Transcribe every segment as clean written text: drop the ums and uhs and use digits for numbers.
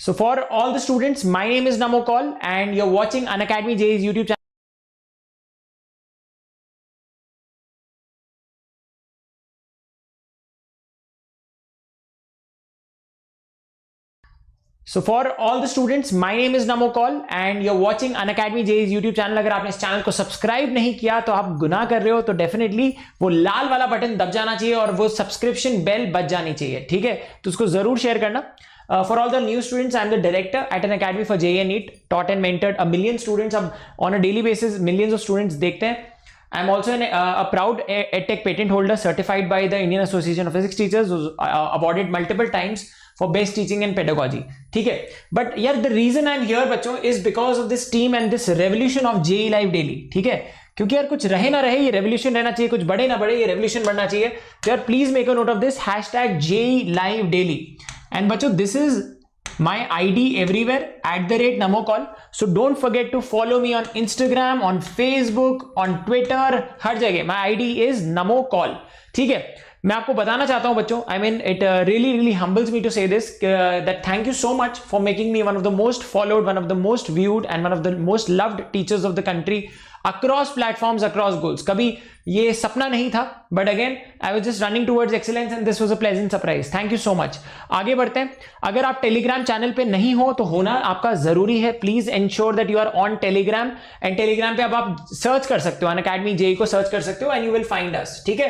So for all the students, my name is Namo Kaul and you're watching Unacademy JEE's YouTube channel. So for all the students, my name is Namo Kaul and you're watching Unacademy JEE's YouTube channel. अगर आपने इस channel को subscribe नहीं किया तो आप गुनाह कर रहे हो, तो डेफिनेटली वो लाल वाला बटन दब जाना चाहिए और वो सब्सक्रिप्शन बेल बज जानी चाहिए, ठीक है? तो उसको जरूर शेयर करना. For all the new students, I'm the director at an academy for JEE and NEET, taught and mentored a million students. अब on a daily basis millions of students देखते हैं. I'm also a proud EdTech patent holder certified by the Indian Association of Physics Teachers, who's awarded multiple times for best teaching and pedagogy. ठीक है? But यार the reason I'm here बच्चों is because of this team and this revolution of JEE Live Daily. ठीक है? क्योंकि यार कुछ रहे ना रहे, ये रेवोल्यूशन रहना चाहिए, कुछ बढ़े ना बढ़े, ये रेवोल्यूशन बढ़ना चाहिए. तो यार please make a note of this hashtag JEE Live Daily. And बच्चों, this is my ID everywhere @Namo Kaul. So don't forget to follow me on Instagram, on Facebook, on Twitter, हर जगह. My ID is Namo Kaul. ठीक है? मैं आपको बताना चाहता हूं बच्चों, I mean it really humbles me to say this, that thank you so much for making me one of the most followed, one of the most viewed and one of the most loved teachers of the country across platforms, across goals. कभी ये सपना नहीं था, but again I was just running towards excellence and this was a pleasant surprise. Thank you so much. आगे बढ़ते हैं. अगर आप टेलीग्राम चैनल पे नहीं हो तो होना आपका जरूरी है. Please ensure that you are on Telegram. And Telegram पे अब आप सर्च कर सकते हो, अनअकैडमी JEE को सर्च कर सकते हो and you will find us. ठीक है?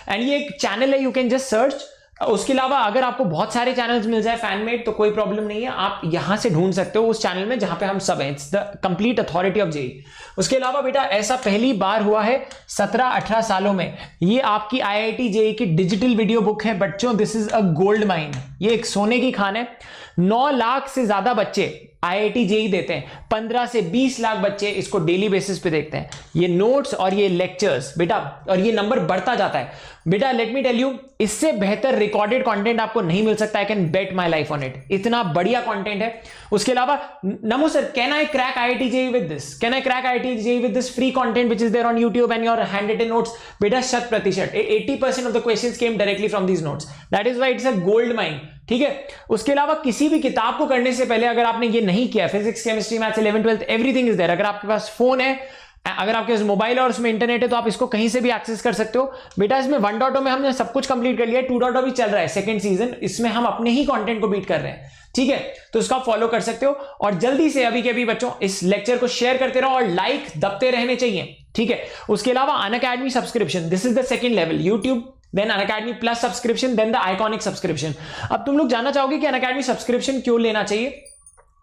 एंड ये एक चैनल है, यू कैन जस्ट सर्च. उसके अलावा अगर आपको बहुत सारे चैनल्स मिल जाए फैनमेड तो कोई प्रॉब्लम नहीं है, आप यहां से ढूंढ सकते हो उस चैनल में जहां पे हम सब हैं. It's the complete authority of JEE. उसके अलावा बेटा ऐसा पहली बार हुआ है 17-18 सालों में, ये आपकी IIT JEE की डिजिटल वीडियो बुक है बच्चों. This is a gold mine. ये एक सोने की खान है. 9 लाख से ज्यादा बच्चे IIT JEE देते हैं. 15 से 20 लाख बच्चे इसको डेली बेसिस पे देखते हैं. ये नोट्स और ये लेक्चर्स बेटा, और ये नंबर बढ़ता जाता है बेटा. लेट मी टेल यू, इससे बेहतर रिकॉर्डेड कंटेंट आपको नहीं मिल सकता. I can bet my life on it. इतना बढ़िया कंटेंट है. उसके अलावा Namo sir, can I crack IIT JEE with this? Can I crack IIT JEE with this free content which is there on YouTube and your hand written notes? बेटा 100%. 80% of the questions came directly from these notes. That is why it's a gold mine. ठीक है? उसके अलावा किसी भी किताब को करने से पहले अगर आपने ये नहीं किया, physics, chemistry, maths, 11th 12th everything is there. अगर आपके पास फोन है, अगर आपके पास मोबाइल और उसमें इंटरनेट है तो आप इसको कहीं से भी एक्सेस कर सकते हो. बेटा इसमें 1.0 में हमने सब कुछ कंप्लीट कर लिया है. 2.0 भी चल रहा है, सेकंड सीजन. इसमें हम अपने ही कंटेंट को बीट कर रहे हैं. ठीक है? तो उसको आप फॉलो कर सकते हो. और जल्दी से अभी के अभी बच्चों इस लेक्चर को शेयर करते रहो और लाइक दबते रहने चाहिए. ठीक है? उसके अलावा Unacademy subscription, this is the second level. YouTube, then Unacademy plus subscription, then the iconic subscription. अब तुम लोग जानना चाहोगे कि अनअकैडमी सब्सक्रिप्शन क्यों लेना चाहिए.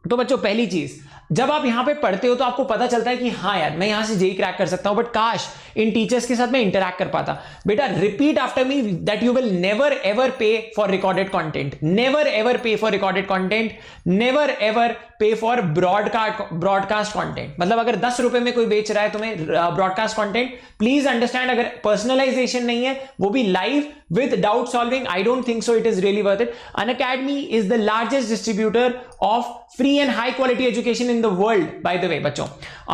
तो बच्चों पहली चीज, जब आप यहां पे पढ़ते हो तो आपको पता चलता है कि हाँ यार मैं यहां से JEE क्रैक कर सकता हूं, बट काश इन टीचर्स के साथ मैं इंटरैक्ट कर पाता. बेटा repeat after me that you will never ever pay for recorded content. Never ever pay for recorded content. Never ever pay for broadcast content. मतलब अगर 10 रुपए में कोई बेच रहा है तुम्हें ब्रॉडकास्ट कंटेंट, प्लीज अंडरस्टैंड, अगर पर्सनलाइजेशन नहीं है, वो भी live with doubt solving, I don't think so it is really worth it. Unacademy is the largest distributor of free and high quality education in the world, by the way. बच्चों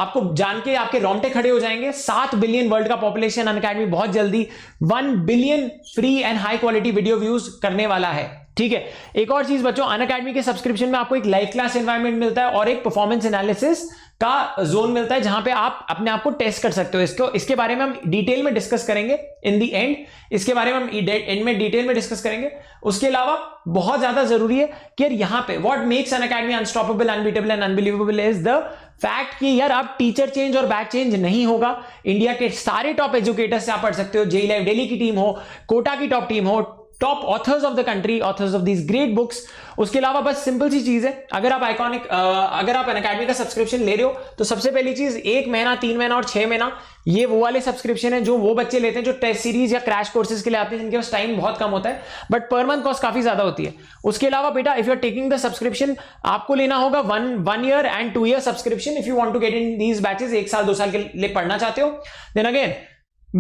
आपको जान के आपके रोंगटे खड़े हो जाएंगे. 7 बिलियन वर्ल्ड का पॉपुलेशन. Unacademy बहुत जल्दी 1 billion free and high quality video views करने वाला है. ठीक है? एक और चीज बच्चों, अनअकैडमी के सब्सक्रिप्शन में आपको एक लाइव क्लास एनवायरनमेंट मिलता है और एक परफॉर्मेंस एनालिसिस का जोन मिलता है जहां पे आप अपने आप को टेस्ट कर सकते हो. इसके बारे में हम डिटेल में डिस्कस करेंगे इन दी एंड. इसके बारे में हम एंड में डिटेल में डिस्कस करेंगे. उसके अलावा बहुत ज्यादा जरूरी है कि यार यहां पे what makes Unacademy unstoppable, unbeatable and unbelievable is the fact कि यार आप टीचर चेंज और बैच चेंज नहीं होगा. इंडिया के सारे टॉप एजुकेटर्स से आप पढ़ सकते हो. JEE Live Daily की टीम हो, कोटा की टॉप टीम हो, top authors of the country, authors of these great books. उसके अलावा बस सिंपल सी चीज है, अगर आप अगर आप अनअकैडमी का सब्सक्रिप्शन ले रहे हो तो सबसे पहली चीज 1 महीना, 3 महीना और 6 महीना, ये वो वाले सब्सक्रिप्शन है जो वो बच्चे लेते हैं जो टेस्ट सीरीज या क्रैश कोर्सेज के लिए आते हैं, जिनके पास टाइम बहुत कम होता है, बट पर मंथ कॉस्ट काफी ज्यादा होती है. उसके अलावा बेटा if you are taking the subscription, आपको लेना होगा 1 year and 2 year subscription if you want to get in these batches. 1 साल 2 साल के लिए पढ़ना चाहते हो, then again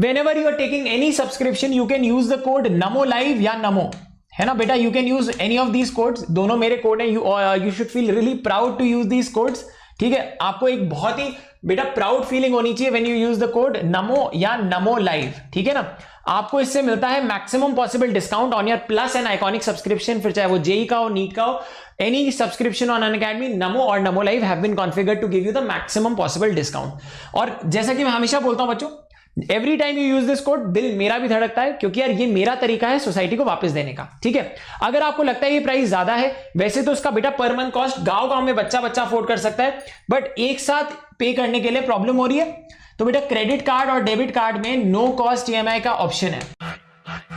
whenever you are taking any subscription you can use the code NAMO LIVE या NAMO, है ना बेटा. you can use any of these codes. दोनों मेरे कोड हैं. you should feel really proud to use these codes. ठीक है? आपको एक बहुत ही बेटा प्राउड फीलिंग होनी चाहिए when you use the code NAMO या NAMO LIVE. ठीक है ना? आपको इससे मिलता है maximum possible discount on your plus and iconic subscription, फिर चाहे वो JEE का हो, नीट का हो. any subscription on Unacademy, Namo or Namo Live have been configured to give you the maximum possible discount. और जैसा कि मैं हमेशा बोलता हूं बच्चों, every time you use this code, दिल मेरा भी धड़कता है, क्योंकि यार ये मेरा तरीका है सोसाइटी को वापस देने का, ठीक है। अगर आपको लगता है ये प्राइस ज्यादा है, वैसे तो उसका बेटा पर मंथ कॉस्ट गांव में बच्चा अफोर्ड कर सकता है, बट एक साथ पे करने के लिए प्रॉब्लम हो रही है, तो बेटा क्रेडिट कार्ड और डेबिट कार्ड में नो कॉस्ट ईएमआई का ऑप्शन है।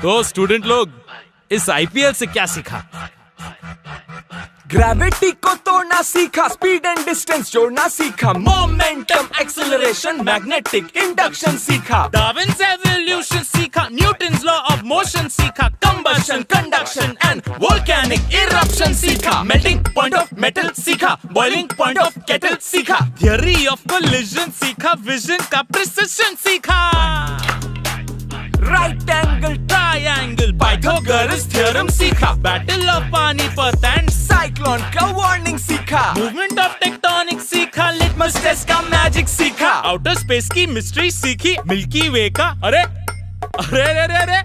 तो स्टूडेंट लोग इस आईपीएल से क्या सीखा? ग्रेविटी को तोड़ना सीखा, स्पीड एंड डिस्टेंस जोड़ना सीखा, मोमेंटम एक्सेलरेशन मैग्नेटिक इंडक्शन सीखा, डार्विन्स एवोल्यूशन सीखा, न्यूटन्स लॉ ऑफ मोशन सीखा, combustion conduction and volcanic eruption सीखा, मेल्टिंग पॉइंट ऑफ मेटल सीखा, बॉइलिंग पॉइंट ऑफ केटल सीखा, थियरी ऑफ कोलिजन सीखा, विजन का प्रिसिशन सीखा, right angle triangle Pythagoras theorem सीखा, battle of Panipat and cyclone का warning सीखा, मूवमेंट ऑफ टेक्टोनिक सीखा, लिटमस टेस्ट का मैजिक सीखा, आउटर स्पेस की मिस्ट्री सीखी, मिल्की वे का अरे अरे अरे अरे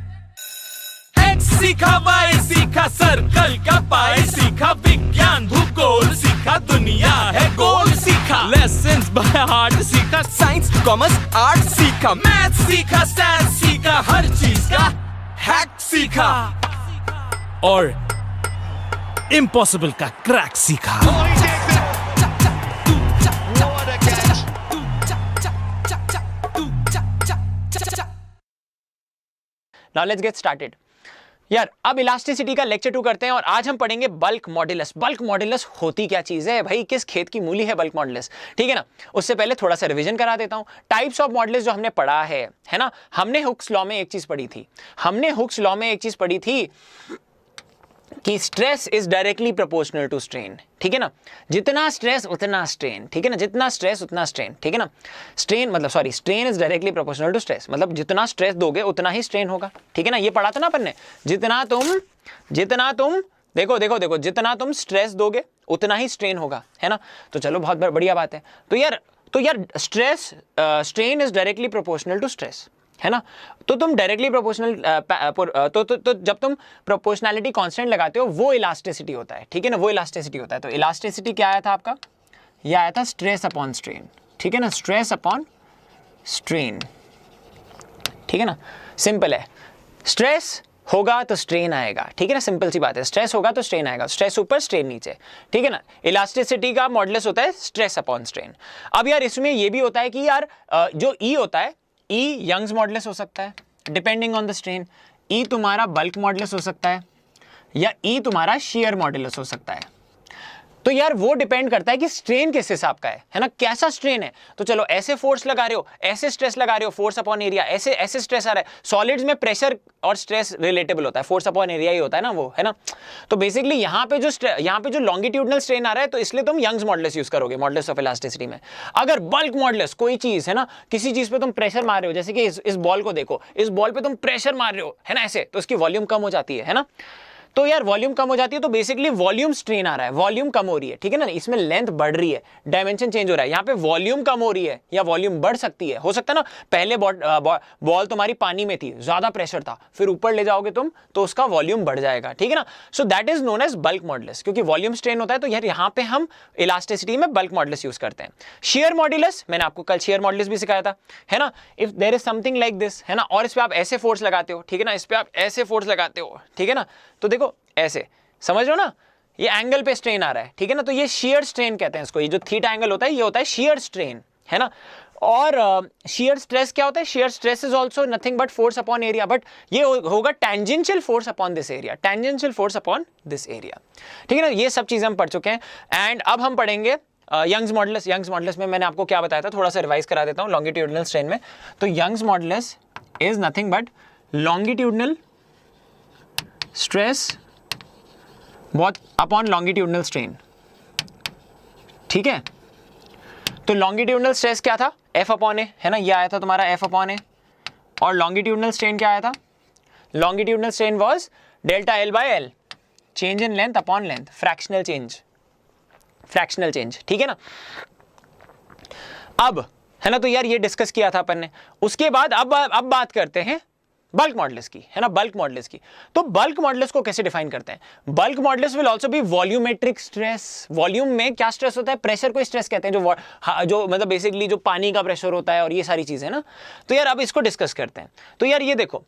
एक्स सीखा, वाई सीखा, सर्कल का पाई सीखा, विज्ञान भूगोल सीखा, दुनिया है गोल सीखा, लेसन्स बाय हार्ट सीखा, साइंस कॉमर्स आर्ट सीखा, मैथ सीखा, साइंस सीखा, हर चीज का हैक सीखा, और इम्पॉसिबल का क्रैक सीखा। नाउ लेट्स गेट स्टार्टेड यार। अब इलास्टिसिटी का लेक्चर 2 करते हैं और आज हम पढ़ेंगे बल्क मॉड्यूलस। बल्क मॉड्यूलस होती क्या चीज है भाई, किस खेत की मूली है बल्क मॉड्यूलस, ठीक है ना। उससे पहले थोड़ा सा रिवीजन करा देता हूं। टाइप्स ऑफ मॉड्यूलस जो हमने पढ़ा है ना, हमने हुक्स लॉ में एक चीज पढ़ी थी, कि stress is directly proportional to strain, ठीक है ना। जितना स्ट्रेस उतना स्ट्रेन, ठीक है ना, जितना स्ट्रेस उतना स्ट्रेन, ठीक है ना। Strain is directly proportional to stress, मतलब जितना स्ट्रेस दोगे उतना ही स्ट्रेन होगा, ठीक है ना। ये पढ़ा था ना अपन ने, जितना तुम देखो जितना तुम स्ट्रेस दोगे उतना ही स्ट्रेन होगा, है ना। तो चलो बहुत बढ़िया बात है। तो यार strain is directly proportional to stress, है ना। तो तुम डायरेक्टली प्रोपोर्शनल तो जब तुम प्रोपोर्शनैलिटी कांस्टेंट लगाते हो वो इलास्टिसिटी होता है, ठीक है ना, वो इलास्टिसिटी होता है। तो इलास्टिसिटी क्या आया था आपका, ये आया था स्ट्रेस अपॉन स्ट्रेन, ठीक है ना, स्ट्रेस अपॉन स्ट्रेन, ठीक है ना। सिंपल है, स्ट्रेस होगा तो स्ट्रेन आएगा, ठीक है ना, सिंपल सी बात है। स्ट्रेस होगा तो स्ट्रेन आएगा, स्ट्रेस ऊपर स्ट्रेन नीचे, ठीक है ना। इलास्टिसिटी का मॉडुलस होता है स्ट्रेस अपॉन स्ट्रेन। अब यार इसमें ये भी होता है कि यार जो ई होता है, ई यंग्स मॉडुलस हो सकता है डिपेंडिंग ऑन द स्ट्रेन, ई तुम्हारा बल्क मॉडुलस हो सकता है, या ई तुम्हारा शियर मॉडुलस हो सकता है। तो यार वो डिपेंड करता है कि स्ट्रेन किस हिसाब का है ना, कैसा स्ट्रेन है। तो चलो ऐसे फोर्स लगा रहे हो, ऐसे स्ट्रेस लगा रहे हो, फोर्स अपॉन एरिया, ऐसे स्ट्रेस आ रहा है। सॉलिड्स में प्रेशर और स्ट्रेस रिलेटेबल होता है, फोर्स अपॉन एरिया ही होता है ना वो, है ना। तो बेसिकली यहाँ पे जो लॉन्गिट्यूडनल स्ट्रेन आ रहा है, तो इसलिए तुम यंग्स मॉडुलस यूज करोगे मॉडुलस ऑफ इलास्टिसिटी में। अगर बल्क मॉडुलस कोई चीज है ना, किसी चीज पे तुम प्रेशर मार रहे हो, जैसे कि इस बॉल को देखो, इस बॉल पे तुम प्रेशर मार रहे हो, है ना, ऐसे, तो उसकी वॉल्यूम कम हो जाती है ना। तो यार वॉल्यूम कम हो जाती है, तो बेसिकली वॉल्यूम स्ट्रेन आ रहा है, वॉल्यूम कम हो रही है, ठीक है ना। इसमें लेंथ बढ़ रही है, डायमेंशन चेंज हो रहा है, यहाँ पे वॉल्यूम कम हो रही है या वॉल्यूम बढ़ सकती है, हो सकता है ना। पहले बॉल तुम्हारी पानी में थी, ज्यादा प्रेशर था, फिर ऊपर ले जाओगे तुम तो उसका वॉल्यूम बढ़ जाएगा, ठीक है ना। So that is known as bulk modulus, क्योंकि वॉल्यूम स्ट्रेन होता है। तो यार यहाँ पे हम इलास्टिसिटी में बल्क मॉडुलस यूज करते हैं। शेयर मॉडुलस, मैंने आपको कल शेयर मॉडुलस भी सिखाया था, है ना। If there is something like this, है ना, और इस पे आप ऐसे फोर्स लगाते हो, ठीक है ना, इस पे आप ऐसे फोर्स लगाते हो, ठीक है ना। तो देखो ऐसे, समझ लो ना, ये एंगल पे स्ट्रेन आ रहा है, ठीक है ना। तो ये शियर स्ट्रेन कहते हैं इसको, ये जो थीटा एंगल होता है ये होता है शियर स्ट्रेन, है ना। और शियर स्ट्रेस क्या होता है, shear stress is also nothing but force upon area, but ये होगा tangential force upon this area, tangential force upon this area, ठीक है ना। ये सब चीजें हम पढ़ चुके हैं। एंड अब हम पढ़ेंगे यंग्स मॉडुलस। यंग्स मॉडुलस में मैंने आपको क्या बताया था, थोड़ा सा रिवाइज करा देता हूं, लॉन्गिट्यूडनल स्ट्रेन में। तो Young's modulus is nothing but longitudinal stress बहुत अपॉन लॉन्गिट्यूडनल स्ट्रेन, ठीक है। तो लॉन्गिट्यूडनल स्ट्रेस क्या था, एफ अपॉन ए, है ना, ये आया था तुम्हारा एफ अपॉन ए। और लॉन्गिट्यूडनल स्ट्रेन क्या आया था, longitudinal strain was delta L by L, change in length upon length, fractional change, ठीक है ना। अब है ना, तो यार ये डिस्कस किया था अपन ने। उसके बाद अब बात करते हैं बल्क मॉडुलस की, है ना, बल्क मॉडुलस की। तो बल्क मॉडुलस को कैसे डिफाइन करते हैं? Bulk modulus will also be volumetric stress. Volume में क्या स्ट्रेस होता है? प्रेशर को स्ट्रेस कहते हैं, जो मतलब बेसिकली जो पानी का प्रेशर होता है और ये सारी चीजें ना। तो यार अब इसको डिस्कस करते हैं। तो यार ये देखो,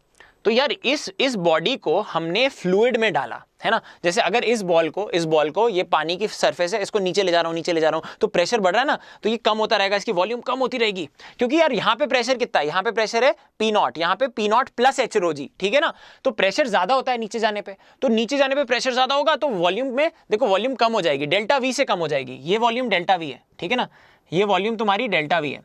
तो यार इस बॉडी को हमने फ्लूइड में डाला, है ना। जैसे अगर इस बॉल को ये पानी की सरफेस है, इसको नीचे ले जा रहा हूं, तो प्रेशर बढ़ रहा है ना, तो ये कम होता रहेगा, इसकी वॉल्यूम कम होती रहेगी। क्योंकि यार यहाँ पे प्रेशर कितना है? यहाँ पे प्रेशर है P0, यहाँ पे P0 plus H rho g, ठीक है ना। तो प्रेशर ज्यादा होता है नीचे जाने पे, तो नीचे जाने पे प्रेशर ज्यादा होगा, तो वॉल्यूम में देखो वॉल्यूम कम हो जाएगी, डेल्टा V से कम हो जाएगी। ये वॉल्यूम डेल्टा V है, ठीक है ना, ये वॉल्यूम तुम्हारी डेल्टा V है।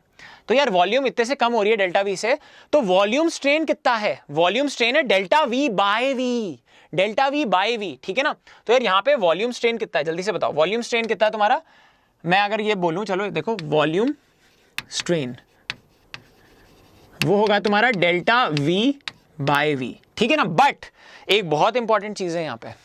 तो यार वॉल्यूम इतने से कम हो रही है डेल्टा V से, तो वॉल्यूम स्ट्रेन कितना है? वॉल्यूम स्ट्रेन है delta V by V, delta V by V, ठीक है ना। तो यार यहाँ पे वॉल्यूम स्ट्रेन कितना है? जल्दी से बताओ, वॉल्यूम स्ट्रेन कितना है तुम्हारा? मैं अगर ये बोलूं, चलो देखो, वॉल्यूम स्ट्रेन वो होगा तुम्हारा डेल्टा V बाय V, ठीक है ना। बट एक बहुत इंपॉर्टेंट चीज है यहाँ पे,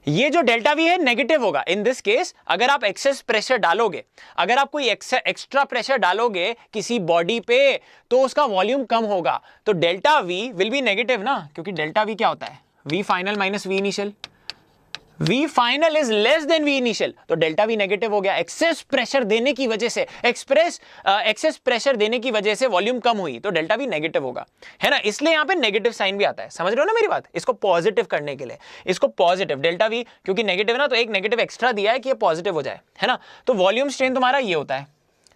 ये जो डेल्टा V है नेगेटिव होगा इन दिस केस। अगर आप एक्सेस प्रेशर डालोगे, अगर आप कोई एक्स्ट्रा प्रेशर डालोगे किसी बॉडी पे, तो उसका वॉल्यूम कम होगा। तो delta V will be negative ना, क्योंकि डेल्टा V क्या होता है? V final minus V initial. V final is less than V initial, तो डेल्टा V नेगेटिव हो गया। एक्सेस प्रेशर देने की वजह से एक्सेस प्रेशर देने की वजह से वॉल्यूम कम हुई, तो डेल्टा V नेगेटिव होगा, है ना। इसलिए यहां पे नेगेटिव साइन भी आता है, समझ रहे हो ना मेरी बात। इसको पॉजिटिव करने के लिए, इसको पॉजिटिव डेल्टा V, क्योंकि नेगेटिव है ना, तो एक नेगेटिव एक्स्ट्रा दिया है कि ये पॉजिटिव हो जाए, है ना। तो वॉल्यूम स्ट्रेन तुम्हारा ये होता है,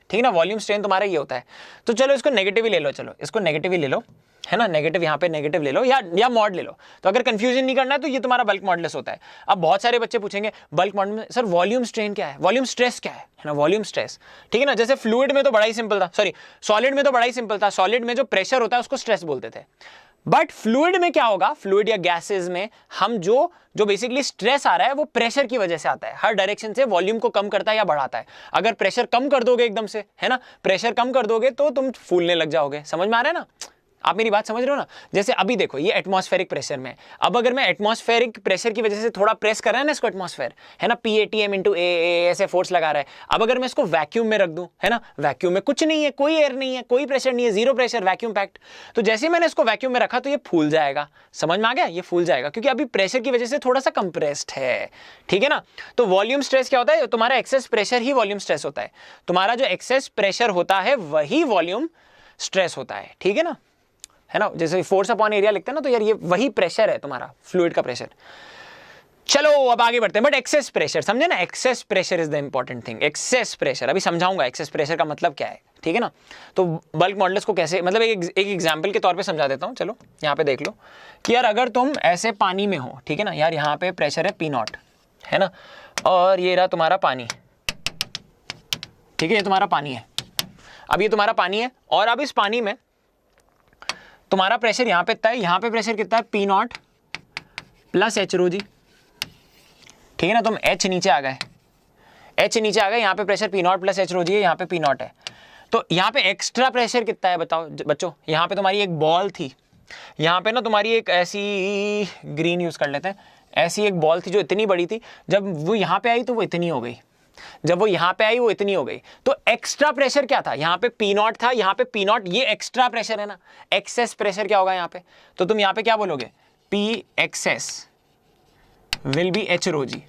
ठीक है ना, वॉल्यूम स्ट्रेन तुम्हारा ये होता है। तो चलो इसको नेगेटिव ही ले लो, चलो इसको नेगेटिव ही ले लो, है ना, नेगेटिव यहाँ पे नेगेटिव ले लो या मॉड ले लो। तो अगर कंफ्यूजन नहीं करना है तो ये तुम्हारा बल्क मॉडुलस होता है। अब बहुत सारे बच्चे पूछेंगे बल्क मॉडुलस में सर वॉल्यूम स्ट्रेन क्या है, वॉल्यूम स्ट्रेस क्या है ना, वॉल्यूम स्ट्रेस, ठीक है ना। जैसे फ्लूइड में तो बड़ा ही सिंपल था, सॉरी सॉलिड में तो बड़ा ही सिंपल था, सॉलिड में जो प्रेशर होता है उसको स्ट्रेस बोलते थे। बट फ्लूइड में क्या होगा? फ्लूइड या गैसेज में हम जो बेसिकली स्ट्रेस आ रहा है वो प्रेशर की वजह से आता है, हर डायरेक्शन से वॉल्यूम को कम करता है या बढ़ाता है। अगर प्रेशर कम कर दोगे एकदम से, है ना, प्रेशर कम कर दोगे तो तुम फूलने लग जाओगे। समझ में आ रहा है ना? आप मेरी बात समझ रहे हो ना? जैसे अभी देखो ये एटमॉस्फेरिक प्रेशर में, अब अगर मैं एटमॉस्फेरिक प्रेशर की वजह से थोड़ा प्रेस कर रहा है ना इसको, एटमॉस्फेयर है ना, PATM × A ऐसे फोर्स लगा रहा है। अब अगर मैं इसको वैक्यूम में रख दूं, है ना, वैक्यूम में कुछ नहीं है, कोई एयर नहीं है, कोई प्रेशर नहीं है, जीरो प्रेशर, वैक्यूम पैक्ट। तो जैसे ही मैंने इसको वैक्यूम में रखा तो ये फूल जाएगा। समझ में आ गया? ये फूल जाएगा क्योंकि अभी प्रेशर की वजह से थोड़ा सा कंप्रेस्ड है, ठीक है ना। तो वॉल्यूम स्ट्रेस क्या होता है? तुम्हारा एक्सेस प्रेशर ही वॉल्यूम स्ट्रेस होता है। तुम्हारा जो एक्सेस प्रेशर होता है वही वॉल्यूम स्ट्रेस होता है, ठीक है ना, है ना। जैसे फोर्स अपॉन एरिया लिखते हैं ना, तो यार ये वही प्रेशर है तुम्हारा फ्लूइड का प्रेशर। चलो अब आगे बढ़ते हैं। बट एक्सेस प्रेशर समझे ना, excess pressure is the important thing. Excess pressure अभी समझाऊंगा एक्सेस प्रेशर का मतलब क्या है, ठीक है ना। तो बल्क मॉडुलस को कैसे, मतलब एक एग्जांपल के तौर पे समझा देता हूं। चलो यहाँ पे देख लो कि यार अगर तुम ऐसे पानी में हो, ठीक है ना, यार यहाँ पे प्रेशर है P0, है ना, और ये रहा तुम्हारा पानी, ठीक है, ये तुम्हारा पानी है। अब ये तुम्हारा पानी है और अब इस पानी में तुम्हारा प्रेशर यहाँ पे कितना है, यहाँ पे प्रेशर कितना है P0 plus H rho g, ठीक है ना। तुम H नीचे आ गए, H नीचे आ गए, यहाँ पे pressure P0 plus H rho g है, यहाँ पे P0 है। तो यहाँ पे एक्स्ट्रा प्रेशर कितना है बताओ बच्चों? यहाँ पे तुम्हारी एक बॉल थी, यहाँ पे ना तुम्हारी एक ऐसी, ग्रीन यूज कर लेते हैं, ऐसी एक बॉल थी जो इतनी बड़ी थी, जब वो यहाँ पे आई तो वो इतनी हो गई, जब वो यहाँ पे आई वो इतनी हो गई। तो एक्स्ट्रा प्रेशर क्या था? यहाँ पे P0 था, यहाँ पे P0, ये एक्स्ट्रा प्रेशर है ना। एक्सेस प्रेशर क्या होगा यहाँ पे? तो तुम यहाँ पे क्या बोलोगे? P excess will be H rho g,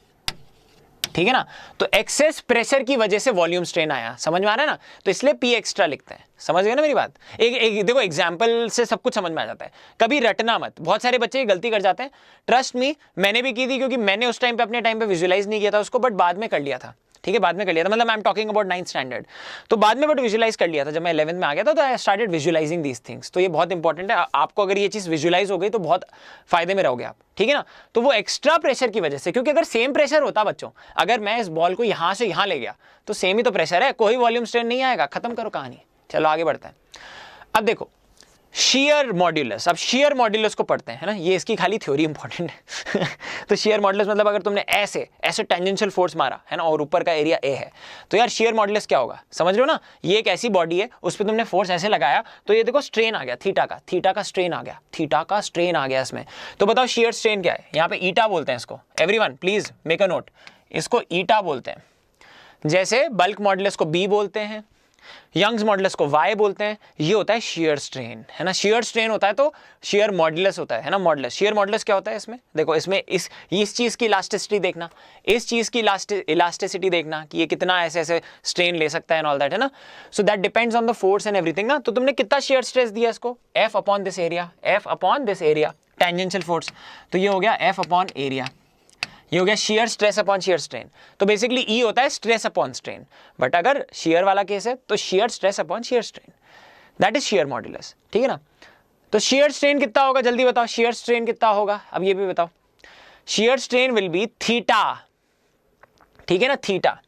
ठीक है ना। तो एक्सेस प्रेशर की वजह से वॉल्यूम स्ट्रेन आया, समझ में आ रहा है ना। तो इसलिए P एक्स्ट्रा लिखते हैं, समझ गए ना मेरी बात। एक देखो एग्जाम्पल से सब कुछ समझ में आ जाता है। कभी रटना मत, बहुत सारे बच्चे गलती कर जाते हैं। ट्रस्ट मी, मैंने भी की थी, क्योंकि मैंने उस टाइम पे अपने टाइम पे विजुअलाइज नहीं किया था उसको, बट बाद में कर लिया था, ठीक है, बाद में कर लिया था। मतलब I am talking about 9th standard, तो बाद में बट विजुअलाइज कर लिया था जब मैं 11th में आ गया था। तो I started visualising these things. तो ये बहुत इंपॉर्टेंट है आपको, अगर ये चीज विजुअलाइज हो गई तो बहुत फायदे में रहोगे आप, ठीक है ना। तो वो एक्स्ट्रा प्रेशर की वजह से, क्योंकि अगर सेम प्रेशर होता बच्चों, अगर मैं इस बॉल को यहां से यहां ले गया तो सेम ही तो प्रेशर है, कोई वॉल्यूम स्ट्रेन नहीं आएगा। खत्म करो कहानी, चलो आगे बढ़ते हैं। अब देखो शेयर मॉड्यूलस, अब शेयर मॉड्यूलस को पढ़ते हैं, है ना, ये इसकी खाली थ्योरी इंपॉर्टेंट है। तो शेयर मॉड्यूलस मतलब अगर तुमने ऐसे टेंजेंशियल फोर्स मारा है ना, और ऊपर का एरिया A है, तो यार शेयर मॉड्यूलस क्या होगा? समझ रहे हो ना। ये एक ऐसी बॉडी है, उस पर तुमने फोर्स ऐसे लगाया तो ये देखो स्ट्रेन आ गया, थीटा का स्ट्रेन आ गया, थीटा का स्ट्रेन आ गया इसमें। तो बताओ शेयर स्ट्रेन क्या है? यहाँ पे ईटा बोलते हैं इसको। Everyone please make a note, इसको ईटा बोलते हैं। जैसे बल्क मॉड्यूलस को B बोलते हैं, यंग्स मॉडुलस को y बोलते हैं। ये होता है shear strain, है ना। shear strain होता है तो shear modulus होता है ना। मॉडुलस, shear modulus क्या होता है इसमें, देखो इसमें इस चीज की इलास्टिसिटी देखना, इस चीज की इलास्टिसिटी देखना कि ये कितना ऐसे ऐसे स्ट्रेन ले सकता है एंड ऑल दैट, है ना। So that depends on the force and everything ना। तो तुमने कितना shear stress दिया इसको, F upon this area, F upon this area, tangential force, तो ये हो गया F अपॉन एरिया, ये हो गया shear stress upon shear strain। तो बेसिकली E होता है stress अपॉन strain, बट अगर shear वाला केस है तो shear stress upon shear strain, that is shear modulus, ठीक है ना। तो shear strain कितना होगा जल्दी बताओ, shear strain कितना होगा, अब ये भी बताओ। shear strain will be theta, ठीक है ना, थीटा,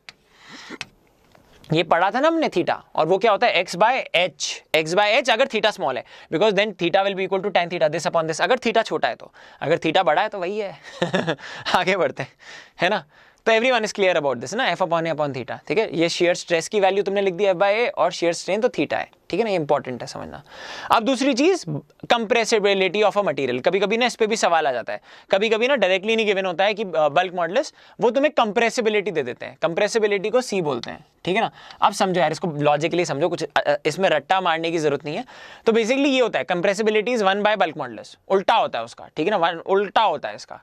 ये पढ़ा था ना हमने थीटा, और वो क्या होता है x बाय एच अगर थीटा स्मॉल है, because then theta will be equal to tan theta this upon this, अगर थीटा छोटा है तो, अगर थीटा बड़ा है तो वही है आगे बढ़ते हैं, है ना। तो everyone is clear about this ना, F अपॉन थीटा, ठीक है। ये shear स्ट्रेस की वैल्यू तुमने लिख दी F बाय ए, और shear स्ट्रेन तो थीटा है, ठीक है ना, ये इंपॉर्टेंट है समझना। अब दूसरी चीज कंप्रेसिबिलिटी ऑफ अ मटेरियल, कभी कभी ना इस पे भी सवाल आ जाता है, कभी कभी ना डायरेक्टली नहीं गिवन होता है कि बल्क मॉडुलस, वो तुम्हें कंप्रेसिबिलिटी दे देते हैं, कंप्रेसिबिलिटी को C बोलते हैं, ठीक है ना। अब समझो यार, इसको लॉजिकली समझो, कुछ इसमें रट्टा मारने की जरूरत नहीं है। तो बेसिकली ये होता है compressibility is 1 by bulk modulus, उल्टा होता है उसका, ठीक है ना, उल्टा होता है इसका।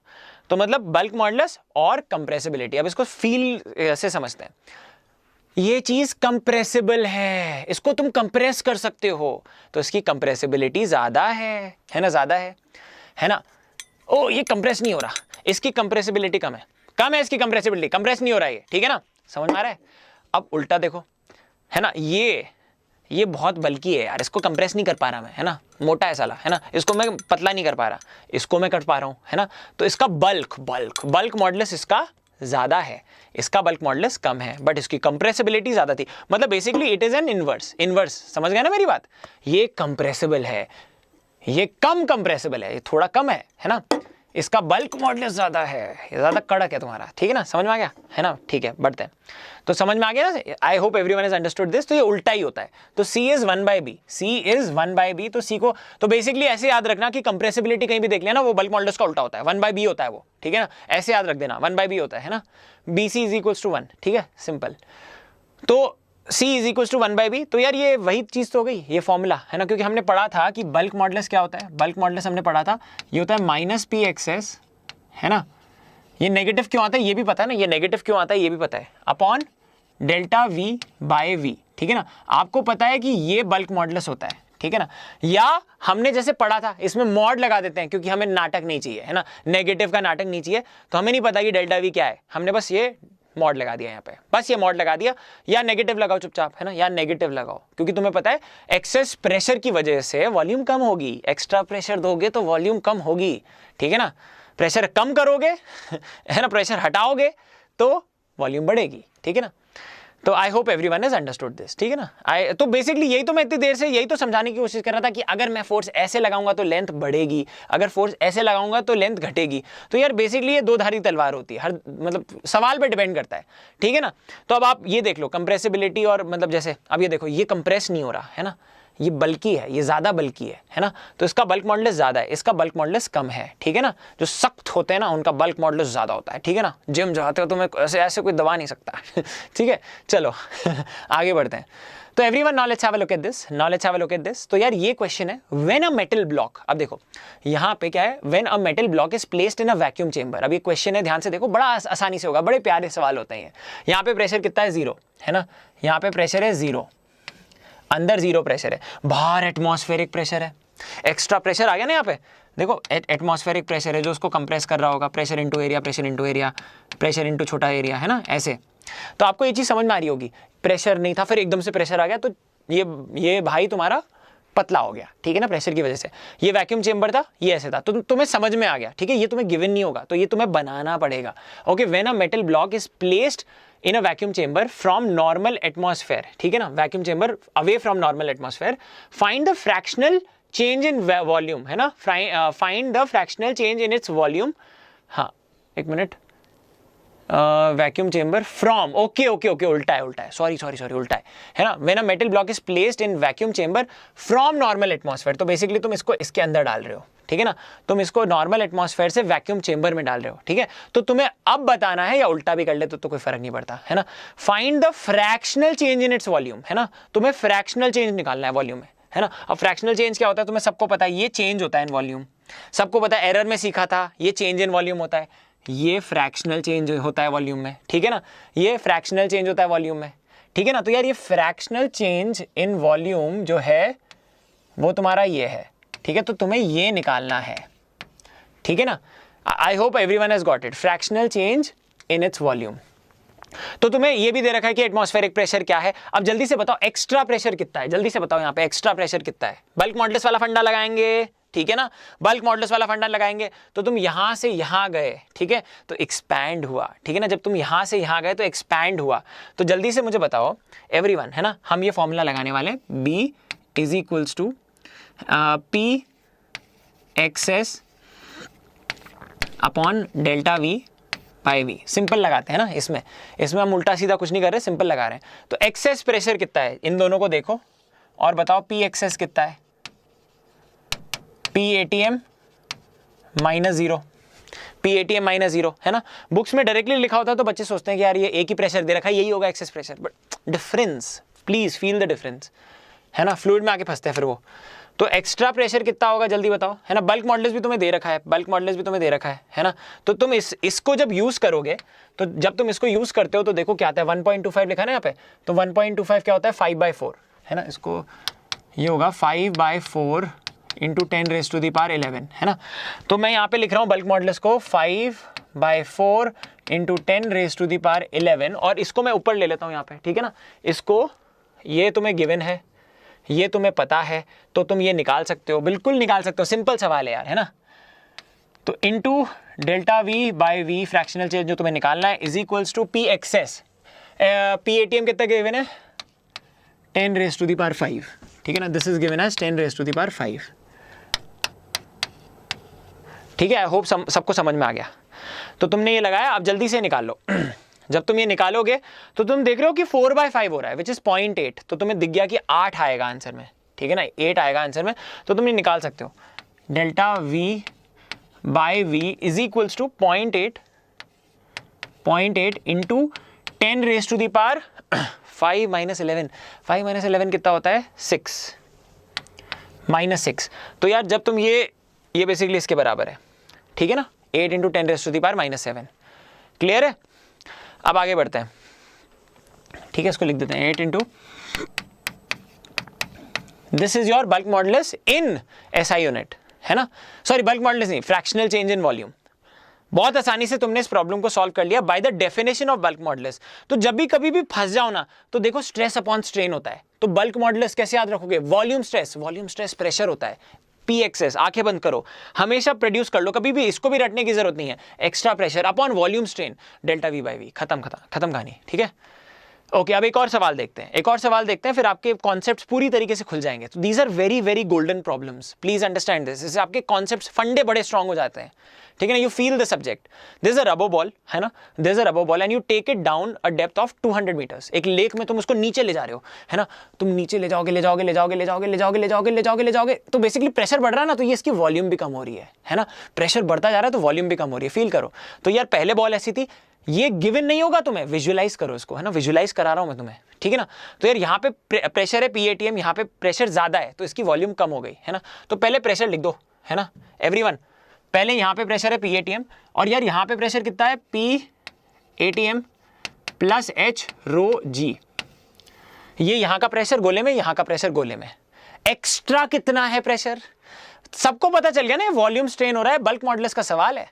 तो मतलब बल्क मॉडुलस और कंप्रेसिबिलिटी, अब इसको फील से समझते हैं। ये चीज कंप्रेसिबल है, इसको तुम कंप्रेस कर सकते हो, तो इसकी कंप्रेसिबिलिटी ज्यादा है ना, ज्यादा है ना। ओ ये कंप्रेस नहीं हो रहा, इसकी कंप्रेसिबिलिटी कम है इसकी कंप्रेसिबिलिटी, कंप्रेस नहीं हो रहा है, ठीक है ना, समझ में आ रहा है। अब उल्टा देखो, है ना, ये बहुत बल्कि है यार, इसको कंप्रेस नहीं कर पा रहा मैं, है ना, मोटा है साला, है ना, इसको मैं पतला नहीं कर पा रहा, इसको मैं कर पा रहा हूं, है ना। तो इसका बल्क मॉडुलस इसका ज्यादा है, इसका बल्क मॉडुलस कम है, बट इसकी कंप्रेसिबिलिटी ज्यादा थी। मतलब basically it is an inverse, समझ गए ना मेरी बात। ये कंप्रेसिबल है, ये कम कंप्रेसिबल है, ये थोड़ा कम है ना। इसका बल्क मॉडुलस ज्यादा है, ये ज्यादा कड़क है तुम्हारा, ठीक है ना, समझ में आ गया, है ना। ठीक है, बढ़ते हैं। तो समझ में आ गया ना, I hope everyone has understood this. तो ये उल्टा ही होता है, तो C is 1 by B, C is 1 by B. तो C को तो बेसिकली ऐसे याद रखना कि कंप्रेसिबिलिटी कहीं भी देख लिया ना, वो बल्क मॉडुलस का उल्टा होता है, 1 बाय बी होता है वो, ठीक है ना, ऐसे याद रख देना, 1 बाय बी होता है ना, BC इज इक्वल्स टू 1, ठीक है, सिंपल। तो C is equals to 1 by B. तो यार ये वही चीज तो हो गई, ये फॉर्मूला है ना, क्योंकि हमने पढ़ा था कि बल्क मॉडुलस क्या होता है, बल्क मॉडुलस हमने पढ़ा था, ये होता है माइनस PXS, है ना। ये नेगेटिव क्यों आता है ये भी पता है ना, ये नेगेटिव क्यों आता है ये भी पता है, upon delta V by V, ठीक है ना। आपको पता है कि ये बल्क मॉडुलस होता है, ठीक है ना। या हमने जैसे पढ़ा था, इसमें मॉड लगा देते हैं, क्योंकि हमें नाटक नहीं चाहिए, है ना, नेगेटिव का नाटक नहीं चाहिए, तो हमें नहीं पता कि डेल्टा V क्या है, हमने बस ये मॉड लगा दिया यहाँ पे, बस ये मॉड लगा दिया। या नेगेटिव लगाओ चुपचाप, है ना, या नेगेटिव लगाओ, क्योंकि तुम्हें पता है एक्सेस प्रेशर की वजह से वॉल्यूम कम होगी, एक्स्ट्रा प्रेशर दोगे तो वॉल्यूम कम होगी, ठीक है ना। प्रेशर कम करोगे है ना, प्रेशर हटाओगे तो वॉल्यूम बढ़ेगी, ठीक है ना। तो आई hope everyone has understood this, ठीक है ना। तो बेसिकली यही तो मैं इतनी देर से यही तो समझाने की कोशिश कर रहा था कि अगर मैं फोर्स ऐसे लगाऊंगा तो लेंथ बढ़ेगी, अगर फोर्स ऐसे लगाऊंगा तो लेंथ घटेगी। तो यार बेसिकली ये दो धारी तलवार होती है, हर मतलब सवाल पे डिपेंड करता है, ठीक है ना। तो अब आप ये देख लो कंप्रेसिबिलिटी, और मतलब जैसे अब ये देखो, ये कंप्रेस नहीं हो रहा है ना, ये बल्कि है, ये ज्यादा बल्कि है ना, तो इसका बल्क मॉडुलस ज्यादा है, इसका बल्क मॉडुलस कम है, ठीक है ना। जो सख्त होते हैं ना उनका बल्क मॉडुलस ज्यादा होता है, ठीक है ना। जिम जाते हो तुम्हें ऐसे कोई दबा नहीं सकता ठीक है, चलो आगे बढ़ते हैं। तो everyone now let's have a look at this, तो यार ये क्वेश्चन है, व्हेन अ मेटल ब्लॉक, अब देखो यहाँ पे क्या है, when a metal block is placed in a vacuum chamber. अब ये क्वेश्चन है, ध्यान से देखो, बड़ा आसानी से होगा, बड़े प्यारे सवाल होते हैं। यहाँ पे प्रेशर कितना है, 0, है ना, यहाँ पे प्रेशर है 0, अंदर 0 प्रेशर है, बाहर एटमॉस्फेरिक प्रेशर है, एक्स्ट्रा प्रेशर आ गया ना यहाँ पे, देखो एटमॉस्फेरिक प्रेशर है जो उसको कंप्रेस कर रहा होगा, pressure into area, pressure into छोटा एरिया, है ना, ऐसे। तो आपको ये चीज समझ में आ रही होगी, प्रेशर नहीं था फिर एकदम से प्रेशर आ गया, तो ये भाई तुम्हारा पतला हो गया, ठीक है ना, प्रेशर की वजह से। ये वैक्यूम चेंबर था, ये ऐसे था, तो तुम्हें समझ में आ गया, ठीक है। ये तुम्हें गिवन नहीं होगा, तो ये तुम्हें बनाना पड़ेगा। Okay, when a metal block is placed in a vacuum chamber from normal atmosphere, ठीक है ना, vacuum chamber away from normal atmosphere, find the fractional change in volume, है ना, find the fractional change in its volume। हाँ एक minute, vacuum chamber from, okay okay okay, उल्टा है, sorry उल्टा है ना। When a metal block is placed in vacuum chamber from normal atmosphere, तो बेसिकली तुम इसको इसके अंदर डाल रहे हो, ठीक है ना, तुम इसको नॉर्मल एटमॉस्फेयर से वैक्यूम चेंबर में डाल रहे हो, ठीक है। तो तुम्हें अब बताना है, या उल्टा भी कर ले तो कोई फर्क नहीं पड़ता, है ना। Find the fractional change in its volume, है ना, तुम्हें फ्रैक्शनल चेंज निकालना है वॉल्यूम में, है ना। अब फ्रैक्शनल चेंज क्या होता है तुम्हें सबको पता है, ये चेंज होता है इन वॉल्यूम, सबको पता है, एरर में सीखा था, ये चेंज इन वॉल्यूम होता है, ये फ्रैक्शनल चेंज होता है वॉल्यूम में, ठीक है ना, ये फ्रैक्शनल चेंज होता है वॉल्यूम में, ठीक है ना। तो यार ये फ्रैक्शनल चेंज इन वॉल्यूम जो है वो तुम्हारा ये है, ठीक है, तो तुम्हें ये निकालना है, ठीक है ना। I hope everyone has got it, fractional change in its volume. तो तुम्हें ये भी दे रखा है कि एटमॉस्फेरिक प्रेशर क्या है। अब जल्दी से बताओ एक्स्ट्रा प्रेशर कितना है, जल्दी से बताओ यहाँ पे एक्स्ट्रा प्रेशर कितना है। बल्क मॉडुलस वाला फंडा लगाएंगे, ठीक है ना, बल्क मॉडुलस वाला फंडा लगाएंगे। तो तुम यहां से यहां गए, ठीक है, तो एक्सपैंड हुआ, ठीक है ना। जब तुम यहां से यहां गए तो एक्सपैंड हुआ। तो जल्दी से मुझे बताओ एवरीवन, है ना, हम ये फॉर्मूला लगाने वाले हैं, B is equals to P excess upon delta V by V। Simple लगाते हैं ना, इसमें हम उल्टा सीधा कुछ नहीं कर रहे, सिंपल लगा रहे हैं। तो एक्सेस प्रेशर कितना है, इन दोनों को देखो और बताओ P एक्सेस कितना है। PATM -0, PATM -0, है ना। बुक्स में डायरेक्टली लिखा होता है तो बच्चे सोचते हैं कि यार ये एक ही प्रेशर दे रखा है, यही होगा excess pressure, but difference, please feel the difference, है ना। फ्लूइड में आके फंसते हैं फिर वो। तो एक्स्ट्रा प्रेशर कितना होगा जल्दी बताओ, है ना। बल्क मॉडुलस भी तुम्हें दे रखा है, है ना। तो तुम इसको जब यूज करोगे, तो जब तुम इसको यूज करते हो तो देखो क्या आता है, 1.25 लिखा है ना यहाँ पे, तो 1.25 क्या होता है, 5/4, है ना। इसको ये होगा 5/4 इंटू 10⁻11, है ना। तो मैं यहाँ पे लिख रहा हूँ बल्क मॉडुलस को 5/4 इंटू 10⁻11, और इसको मैं ऊपर ले लेता हूँ यहाँ पे, ठीक है ना। इसको, ये तुम्हें गिवन है, ये तुम्हें पता है, तो तुम ये निकाल सकते हो, बिल्कुल निकाल सकते हो, सिंपल सवाल है यार, है ना। तो into delta V by V fractional change जो तुम्हें निकालना है is equals to P excess, PATM कितना गिवन है, 10⁻5, ठीक है ना। दिस इज गिवन एज 10⁻5, ठीक है। आई होप सबको समझ में आ गया। तो तुमने ये लगाया, अब जल्दी से निकाल लो। जब तुम ये निकालोगे तो तुम देख रहे हो कि 4/5 हो रहा है, विच इज 0.8, तो तुम्हें दिख गया कि 8 आएगा आंसर में, ठीक है ना, 8 आएगा आंसर में। तो तुम ये निकाल सकते हो, delta V by V is equals to 0.8 into 10⁻5 -11, 5 - 11 कितना होता है, 6 -6। तो यार जब तुम ये बेसिकली इसके बराबर है, ठीक है ना, 8 इंटू 10⁻7, क्लियर है। अब आगे बढ़ते हैं, ठीक है, इसको लिख देते हैं 8 into, this is your bulk modulus in SI unit, है ना, सॉरी बल्क मॉडुलस नहीं, फ्रैक्शनल चेंज इन वॉल्यूम। बहुत आसानी से तुमने इस प्रॉब्लम को सॉल्व कर लिया by the definition of bulk modulus. तो जब भी कभी भी फंस जाओ ना, तो देखो स्ट्रेस अपॉन स्ट्रेन होता है, तो बल्क मॉडुलस कैसे याद रखोगे, वॉल्यूम स्ट्रेस प्रेशर होता है, P एक्सेस, आंखें बंद करो, हमेशा प्रोड्यूस कर लो, कभी भी इसको भी रटने की जरूरत नहीं है, extra pressure upon volume strain, delta V by V, खत्म कहानी, ठीक है। ओके, अब एक और सवाल देखते हैं, फिर आपके कॉन्सेप्ट्स पूरी तरीके से खुल जाएंगे। तो these are very very golden problems, please understand this, इससे आपके कॉन्सेप्ट्स फंडे बड़े स्ट्रांग हो जाते हैं, ठीक है ना। You feel the subject, this is a rubber ball, है ना, this is a rubber ball and you take it down a depth of 200 metres. एक लेक में तुम उसको नीचे ले जा रहे हो, है ना, तुम नीचे ले जाओगे, तो बेसिकली प्रेशर बढ़ रहा है ना, तो ये इसकी वॉल्यूम भी कम हो रही है ना, प्रेशर बढ़ता जा रहा है तो वॉल्यूम भी कम हो रही है, फील करो। तो यार पहले बॉल ऐसी थी, ये गिवन नहीं होगा तुम्हें, विजुअलाइज करो इसको, है ना, विजुअलाइज करा रहा हूं मैं तुम्हें, ठीक है ना। तो यार यहाँ पे प्रेशर है PATM, यहाँ पे प्रेशर ज्यादा है तो इसकी वॉल्यूम कम हो गई, है ना। तो पहले प्रेशर लिख दो, है ना एवरीवन, पहले यहाँ पे प्रेशर है PATM, और यार यहाँ पे प्रेशर कितना है, PATM प्लस H⍴G, ये यहाँ का प्रेशर गोले में, यहाँ का प्रेशर गोले में। एक्स्ट्रा कितना है प्रेशर, सबको पता चल गया ना, वॉल्यूम स्ट्रेन हो रहा है, बल्क मॉडुलस का सवाल है,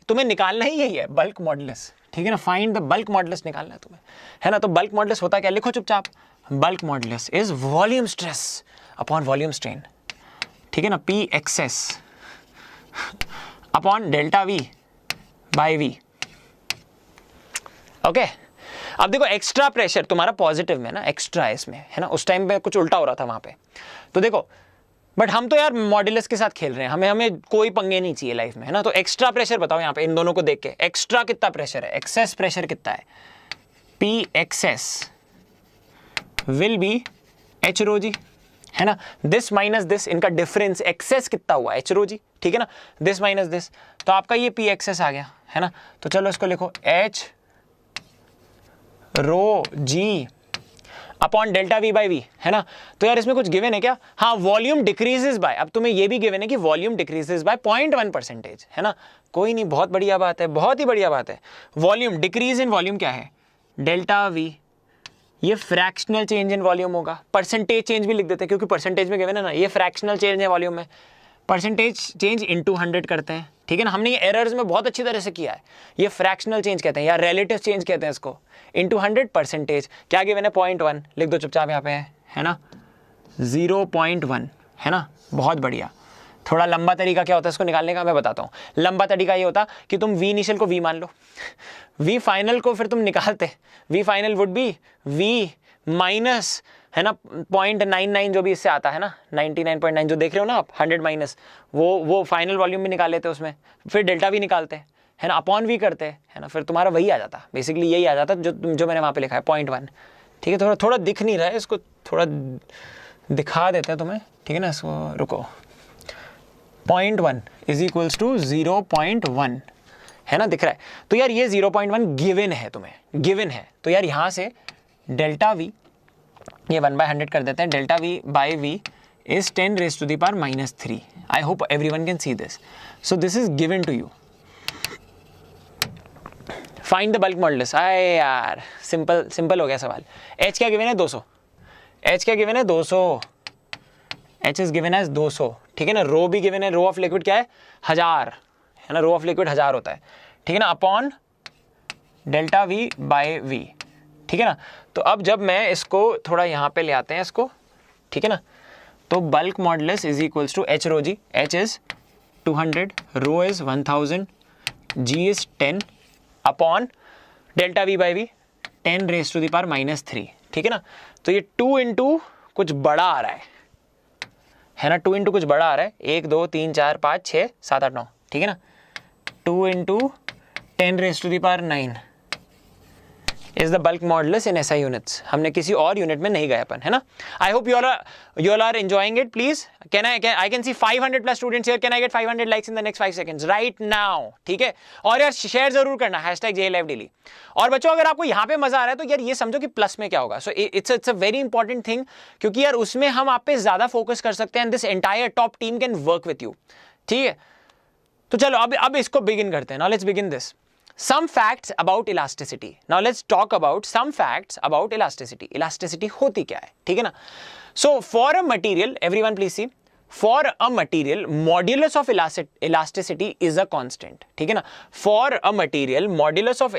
तुम्हें निकालना ही यही है, बल्क मॉडुलस, ठीक है ना, फाइंड द बल्क मॉडुलस निकालना है तुम्हें, है ना। तो बल्क मॉडुलस होता क्या, लिखो चुपचाप, bulk modulus is volume stress upon volume strain, ठीक है ना, P excess upon delta V by V, okay. अब देखो एक्स्ट्रा प्रेशर तुम्हारा पॉजिटिव में ना, एक्स्ट्रा है इसमें, है ना, उस टाइम पे कुछ उल्टा हो रहा था वहां पे। तो देखो बट हम तो यार मॉड्यूलस के साथ खेल रहे हैं, हमें कोई पंगे नहीं चाहिए लाइफ में, है ना। तो एक्स्ट्रा प्रेशर बताओ यहाँ पे इन दोनों को देख के, एक्स्ट्रा कितना प्रेशर है, एक्सेस प्रेशर कितना है, P excess will be h rho g, है ना। दिस माइनस दिस, इनका डिफरेंस एक्सेस कितना हुआ, एच रो जी, ठीक है ना। दिस माइनस दिस, तो आपका ये पी एक्सेस आ गया, है ना। तो चलो इसको लिखो H rho g upon delta V by V, है ना। तो यार इसमें कुछ गिवन है क्या, हाँ वॉल्यूम डिक्रीजेस बाय, अब तुम्हें ये भी गिवन है कि वॉल्यूम डिक्रीजेस बाय 0.1%, है ना। कोई नहीं, बहुत बढ़िया बात है, बहुत ही बढ़िया बात है। वॉल्यूम डिक्रीज इन वॉल्यूम क्या है, डेल्टा वी, ये फ्रैक्शनल चेंज इन वॉल्यूम होगा, परसेंटेज चेंज भी लिख देते हैं क्योंकि परसेंटेज में गिवन है ना, ये फ्रैक्शनल चेंज है वॉल्यूम में, परसेंटेज चेंज इनटू 100 करते हैं, ठीक है ना। हमने ये एरर्स में बहुत अच्छी तरह से किया है, ये फ्रैक्शनल चेंज कहते हैं या रिलेटिव चेंज कहते हैं इसको, इनटू 100 परसेंटेज, क्या गिवन है 0.1, लिख दो चुपचाप यहाँ पे, है ना 0.1, है ना। बहुत बढ़िया। थोड़ा लंबा तरीका क्या होता है इसको निकालने का मैं बताता हूँ। लंबा तरीका ये होता कि तुम वी इनिशियल को वी मान लो, वी फाइनल को फिर तुम निकालते, V final would be V minus, है ना 0.99 जो भी इससे आता है ना, 99.9 जो देख रहे हो ना आप, 100 माइनस वो फाइनल वॉल्यूम भी निकाल लेते उसमें, फिर डेल्टा वी निकालते, है ना, अपॉन वी करते, है ना, फिर तुम्हारा वही आ जाता, बेसिकली यही आ जाता जो मैंने वहाँ पे लिखा है 0.1, ठीक है। थोड़ा दिख नहीं रहा है, इसको थोड़ा दिखा देते हैं तुम्हें, ठीक है ना। इसको रुको, 0.1 इज इक्वल्स टू 0.1, है ना, दिख रहा है। तो यार ये 0.1 गिवन है, तुम्हें गिवन है, तो यार यहाँ से डेल्टा वी, ये 1/100 कर देते हैं, delta V by V is 10 raise to the power -3। I hope everyone can see this, so this is given to you. Find the bulk modulus, आए यार सिंपल हो गया सवाल। एच क्या गिवन है 200, एच क्या गिवन है 200, एच इज गिवन एज 200, ठीक है ना। रो भी गिवन है, रो ऑफ लिक्विड क्या है 1000, है ना, रो ऑफ लिक्विड 1000 होता है, ठीक है ना, upon delta V by V, ठीक है ना। तो अब जब मैं इसको थोड़ा यहाँ पे ले आते हैं इसको, ठीक है ना, तो bulk modulus is equals to H rho g, H is 200, rho is 1000, g is 10 upon delta V by V 10 raise to the power -3, ठीक है ना। तो ये 2 इंटू कुछ बड़ा आ रहा है ना, 2 इंटू कुछ बड़ा आ रहा है, 1 2 3 4 5 6 7 8 9, ठीक है ना। 2 into 10 raise to the power 9 is the bulk modulus in SI units. हमने किसी और यूनिट में नहीं गए अपन, है ना। I hope you all are enjoying it. Please I can see 500+ students here, can I get 500 likes in the next 5 seconds right now, ठीक है। और यार शेयर जरूर करना, #JLiveDaily। और बच्चों अगर आपको यहाँ पे मजा आ रहा है तो यार ये समझो कि प्लस में क्या होगा, so it's a very important thing, क्योंकि यार उसमें हम आप पे ज्यादा फोकस कर सकते हैं, this entire top team can work with you, ठीक है। तो चलो अब इसको बिगिन करते हैं। Now let's begin this. Some facts about elasticity. Now let's talk about some facts about elasticity. Elasticity होती क्या है, ठीक है ना। So for a material, everyone please see, for a material, modulus of elasticity is a constant, ठीक है ना। For a material, modulus of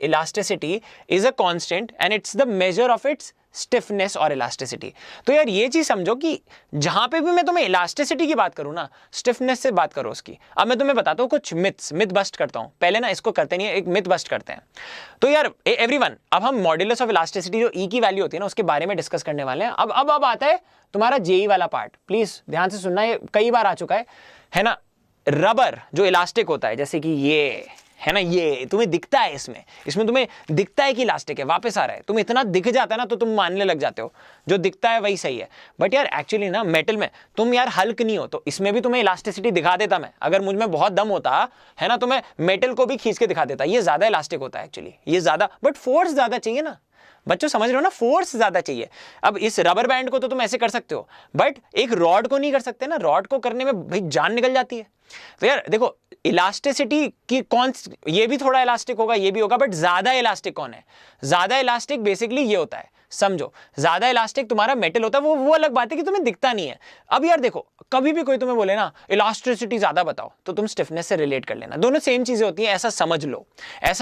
elasticity is a constant and it's the measure of its stiffness और elasticity. तो यार ये चीज समझो कि जहां पे भी मैं तुम्हें इलास्टिसिटी की बात करूं ना, स्टिफनेस से बात करो उसकी। अब मैं तुम्हें बताता हूं कुछ मिथ बस्ट करता हूं, पहले ना इसको करते नहीं है, एक मिथ बस्ट करते हैं। तो यार एवरीवन, अब हम मॉड्यूलस ऑफ इलास्टिसिटी जो ई की वैल्यू होती है ना उसके बारे में डिस्कस करने वाले हैं। अब आता है तुम्हारा जेई वाला पार्ट, प्लीज ध्यान से सुनना, ये कई बार आ चुका है ना। रबर जो इलास्टिक होता है, जैसे कि ये है ना, ये तुम्हें दिखता है, इसमें तुम्हें दिखता है कि इलास्टिक है, वापस आ रहा है, तुम इतना दिख जाता है ना तो तुम मानने लग जाते हो जो दिखता है वही सही है। बट यार एक्चुअली ना मेटल में तुम यार हल्क नहीं हो, तो इसमें भी तुम्हें इलास्टिसिटी दिखा देता मैं, अगर मुझ में बहुत दम होता है ना तो मैं मेटल को भी खींच के दिखा देता। ये ज्यादा इलास्टिक होता है एक्चुअली, ये ज्यादा, बट फोर्स ज्यादा चाहिए ना बच्चों, समझ रहे हो ना, फोर्स ज्यादा चाहिए। अब इस रबर बैंड को तो तुम ऐसे कर सकते हो, बट एक रॉड को नहीं कर सकते ना, रॉड को करने में भाई जान निकल जाती है। तो यार देखो इलास्टिसिटी की कौन, ये भी थोड़ा इलास्टिक होगा, ये भी होगा, बट ज्यादा इलास्टिक कौन है? ज्यादा इलास्टिक बेसिकली ये होता है, समझो, ज्यादा इलास्टिक तुम्हारा मेटल होता है, वो अलग बात है कि तुम्हें दिखता नहीं है। अब यार देखो, कभी भी कोई तुम्हें बोले ना इलास्टिसिटी ज्यादा बताओ, तो तुम स्टिफनेस से रिलेट कर लेना, दोनों सेम चीजें होती हैं, ऐसा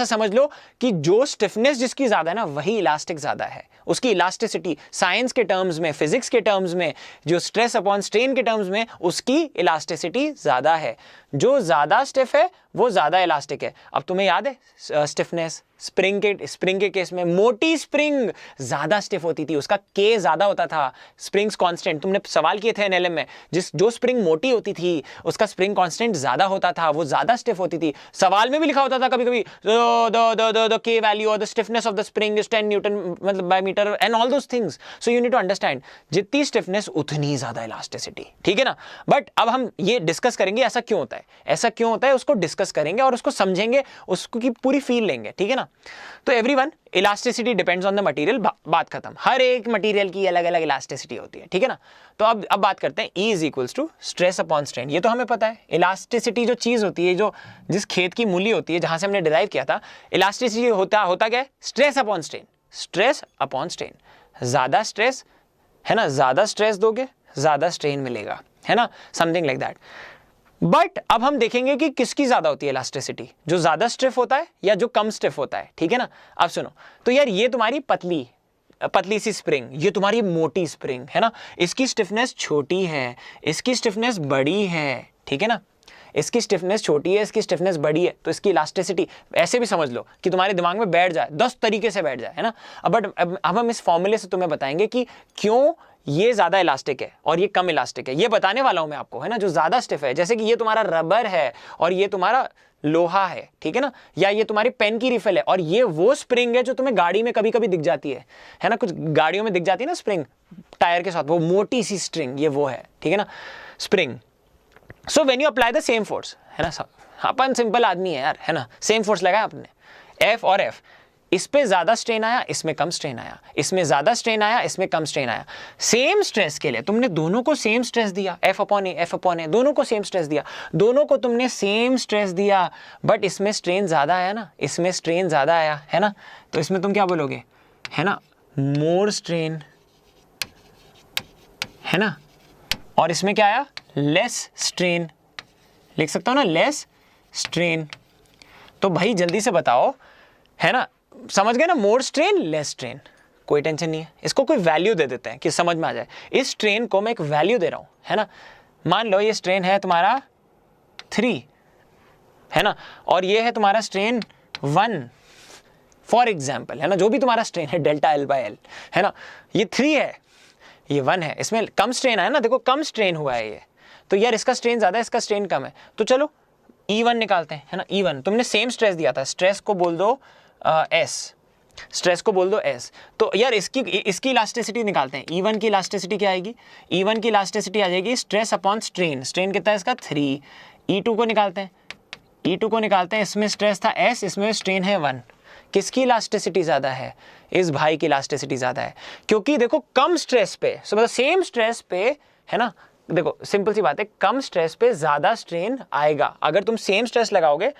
समझ लो कि जो स्टिफनेस जिसकी ज्यादा है ना वही इलास्टिक ज्यादा है, उसकी इलास्टिसिटी साइंस के टर्म्स में, फिजिक्स के टर्म्स में, जो स्ट्रेस अपॉन स्ट्रेन के टर्म्स में, उसकी इलास्टिसिटी ज्यादा है। जो ज्यादा स्टिफ है वो ज्यादा इलास्टिक है। अब तुम्हें याद है स्टिफनेस, स्प्रिंग के केस में मोटी स्प्रिंग ज्यादा स्टिफ होती थी, उसका के ज्यादा होता था, स्प्रिंग्स कांस्टेंट। तुमने सवाल किए थे एनएलएम में, जो स्प्रिंग मोटी होती थी उसका स्प्रिंग कांस्टेंट ज्यादा होता था, वो ज्यादा स्टिफ होती थी। सवाल में भी लिखा होता था कभी कभी द के वैल्यू और the stiffness of the spring is 10 newton मतलब by metre and all those things. So you need to understand, जितनी स्टिफनेस उतनी ज्यादा इलास्टिसिटी, ठीक है ना। बट अब हम ये डिस्कस करेंगे ऐसा क्यों होता है, ऐसा क्यों होता है उसको डिस्कस करेंगे और उसको समझेंगे, उसको की पूरी फील लेंगे, ठीक है ना। तो everyone, elasticity depends on the material, बात खत्म। हर एक मटेरियल की अलग अलग इलास्टिसिटी होती है, ठीक है ना। तो अब बात करते हैं E is equals to stress upon strain. ये तो हमें पता है, इलास्टिसिटी जो चीज होती है, जो जिस खेत की मूली होती है जहां से हमने डिराइव किया था, इलास्टिसिटी होता क्या है, stress upon strain. Stress upon strain, ज्यादा स्ट्रेस है ना, ज्यादा स्ट्रेस दोगे ज्यादा स्ट्रेन मिलेगा, है ना, समथिंग लाइक दैट। बट अब हम देखेंगे कि किसकी ज्यादा होती है इलास्टिसिटी, जो ज्यादा स्टिफ होता है या जो कम स्टिफ होता है, ठीक है ना। अब सुनो, तो यार ये तुम्हारी पतली सी स्प्रिंग, ये तुम्हारी मोटी स्प्रिंग है ना, इसकी स्टिफनेस छोटी है, इसकी स्टिफनेस बड़ी है, ठीक है ना। इसकी स्टिफनेस छोटी है, इसकी स्टिफनेस बड़ी है, तो इसकी इलास्टिसिटी ऐसे भी समझ लो कि तुम्हारे दिमाग में बैठ जाए, 10 तरीके से बैठ जाए, है ना। बट अब हम इस फॉर्मूले से तुम्हें बताएंगे कि क्यों ये ज्यादा इलास्टिक है और ये कम इलास्टिक है, ये बताने वाला हूं मैं आपको, है ना। जो ज्यादा स्टिफ है, जैसे कि ये तुम्हारा रबर है और ये तुम्हारा लोहा है, ठीक है ना, या ये तुम्हारी पेन की रिफिल है और ये वो स्प्रिंग है जो तुम्हें गाड़ी में कभी कभी दिख जाती है ना, कुछ गाड़ियों में दिख जाती है ना स्प्रिंग टायर के साथ, वो मोटी सी स्ट्रिंग, ये वो है, ठीक है ना, spring. So when you apply the same force, है ना, अपन सिंपल आदमी है यार, है ना, सेम फोर्स लगाया आपने, एफ और एफ, इस पे ज्यादा स्ट्रेन आया, इसमें कम स्ट्रेन आया, इसमें ज्यादा स्ट्रेन आया, इसमें कम स्ट्रेन आया। सेम स्ट्रेस के लिए तुमने दोनों को सेम स्ट्रेस दिया, एफ अपॉन ए, दोनों को सेम स्ट्रेस दिया, दोनों को तुमने सेम स्ट्रेस दिया, बट इसमें स्ट्रेन ज्यादा आया ना, इसमें स्ट्रेन ज्यादा आया, है ना, तो इसमें तुम क्या बोलोगे, है ना, मोर स्ट्रेन, है ना, और इसमें क्या आया, लेस स्ट्रेन, लिख सकता हूं ना, लेस स्ट्रेन। तो भाई जल्दी से बताओ, है ना, समझ गए ना, मोर स्ट्रेन लेस स्ट्रेन, कोई टेंशन नहीं है, इसको कोई वैल्यू दे देते हैं कि समझ में आ जाए। इस स्ट्रेन को मैं एक वैल्यू दे रहा हूं, है ना, मान लो ये स्ट्रेन है तुम्हारा 3, है ना, और ये है तुम्हारा स्ट्रेन 1 फॉर एग्जाम्पल, है ना, जो भी तुम्हारा स्ट्रेन है डेल्टा L/L, है ना, ये 3 है, ये 1 है, इसमें कम स्ट्रेन है ना, देखो कम स्ट्रेन हुआ है ये, तो यार इसका स्ट्रेन ज्यादा है, इसका स्ट्रेन कम है, तो चलो E1 निकालते हैं, है ना। E1 तुमने सेम स्ट्रेस दिया था, स्ट्रेस को बोल दो S, स्ट्रेस को बोल दो S। तो यार इसकी इलास्टिसिटी निकालते हैं। E1 की इलास्टिसिटी क्या आएगी, E1 की इलास्टिसिटी आ जाएगी स्ट्रेस अपॉन स्ट्रेन, स्ट्रेन कितना है इसका 3। E2 को निकालते हैं, E2 को निकालते हैं, इसमें स्ट्रेस था S, इसमें स्ट्रेन है 1, किसकी इलास्टिसिटी ज्यादा है, इस भाई की इलास्टिसिटी ज्यादा है, क्योंकि देखो कम स्ट्रेस पे, मतलब सेम स्ट्रेस पे, है ना, देखो सिंपल सी बात है, कम स्ट्रेस पे ज्यादा स्ट्रेन आएगा। अगर तुम सेम स्ट्रेस लगाओगे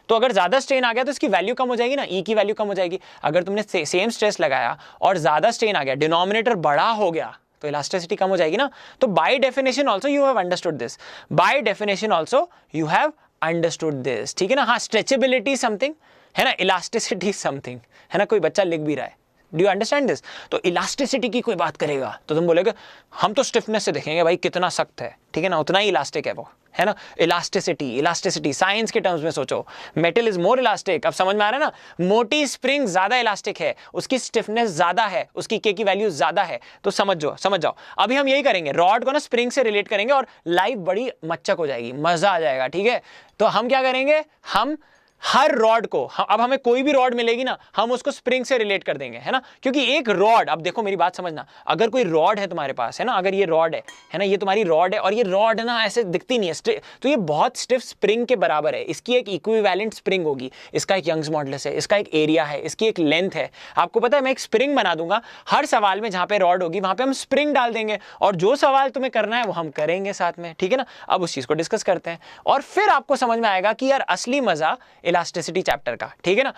तो अगर ज्यादा स्ट्रेन आ गया तो इसकी वैल्यू कम हो जाएगी ना, ई की वैल्यू कम हो जाएगी। अगर तुमने सेम स्ट्रेस लगाया और ज्यादा स्ट्रेन आ गया, डिनोमिनेटर बड़ा हो गया, तो इलास्टिसिटी कम हो जाएगी ना। तो by definition also you have understood this, by definition also you have understood this, ठीक है ना। हाँ, स्ट्रेचेबिलिटी समथिंग, है ना, इलास्टिसिटी समथिंग, है ना, कोई बच्चा लिख भी रहा है, डू यू अंडरस्टैंड दिस। तो इलास्टिसिटी की कोई बात करेगा तो तुम बोलोगे हम तो स्टिफनेस से देखेंगे भाई कितना सख्त है, ठीक है ना, उतना ही इलास्टिक है वो, है ना। इलास्टिसिटी साइंस के टर्म्स में सोचो, मेटल इज मोर इलास्टिक। अब समझ में आ रहा है ना, मोटी स्प्रिंग ज्यादा इलास्टिक है, उसकी स्टिफनेस ज्यादा है, उसकी के की वैल्यू ज्यादा है, तो समझ जाओ। अभी हम यही करेंगे, रॉड को ना स्प्रिंग से रिलेट करेंगे और लाइफ बड़ी मच्चक हो जाएगी, मजा आ जाएगा, ठीक है। तो हम क्या करेंगे, हम हर रॉड को, अब हमें कोई भी रॉड मिलेगी ना, हम उसको स्प्रिंग से रिलेट कर देंगे, है ना। क्योंकि एक रॉड, अब देखो मेरी बात समझना, अगर कोई रॉड है तुम्हारे पास, है ना, अगर ये रॉड है ना, ये तुम्हारी रॉड है और ये रॉड ना ऐसे दिखती नहीं है, तो ये बहुत स्टिफ स्प्रिंग के बराबर है, इसकी एक इक्विवेलेंट स्प्रिंग होगी, इसका एक यंग्स मॉडुलस है, इसका एक एरिया है, इसकी एक लेंथ है। आपको पता है, मैं एक स्प्रिंग बना दूंगा, हर सवाल में जहां पे रॉड होगी वहां पे हम स्प्रिंग डाल देंगे, और जो सवाल तुम्हें करना है वो हम करेंगे साथ में, ठीक है ना। अब उस चीज को डिस्कस करते हैं और फिर आपको समझ में आएगा कि यार असली मजा इलास्टिसिटी चैप्टर का, ठीक है ना।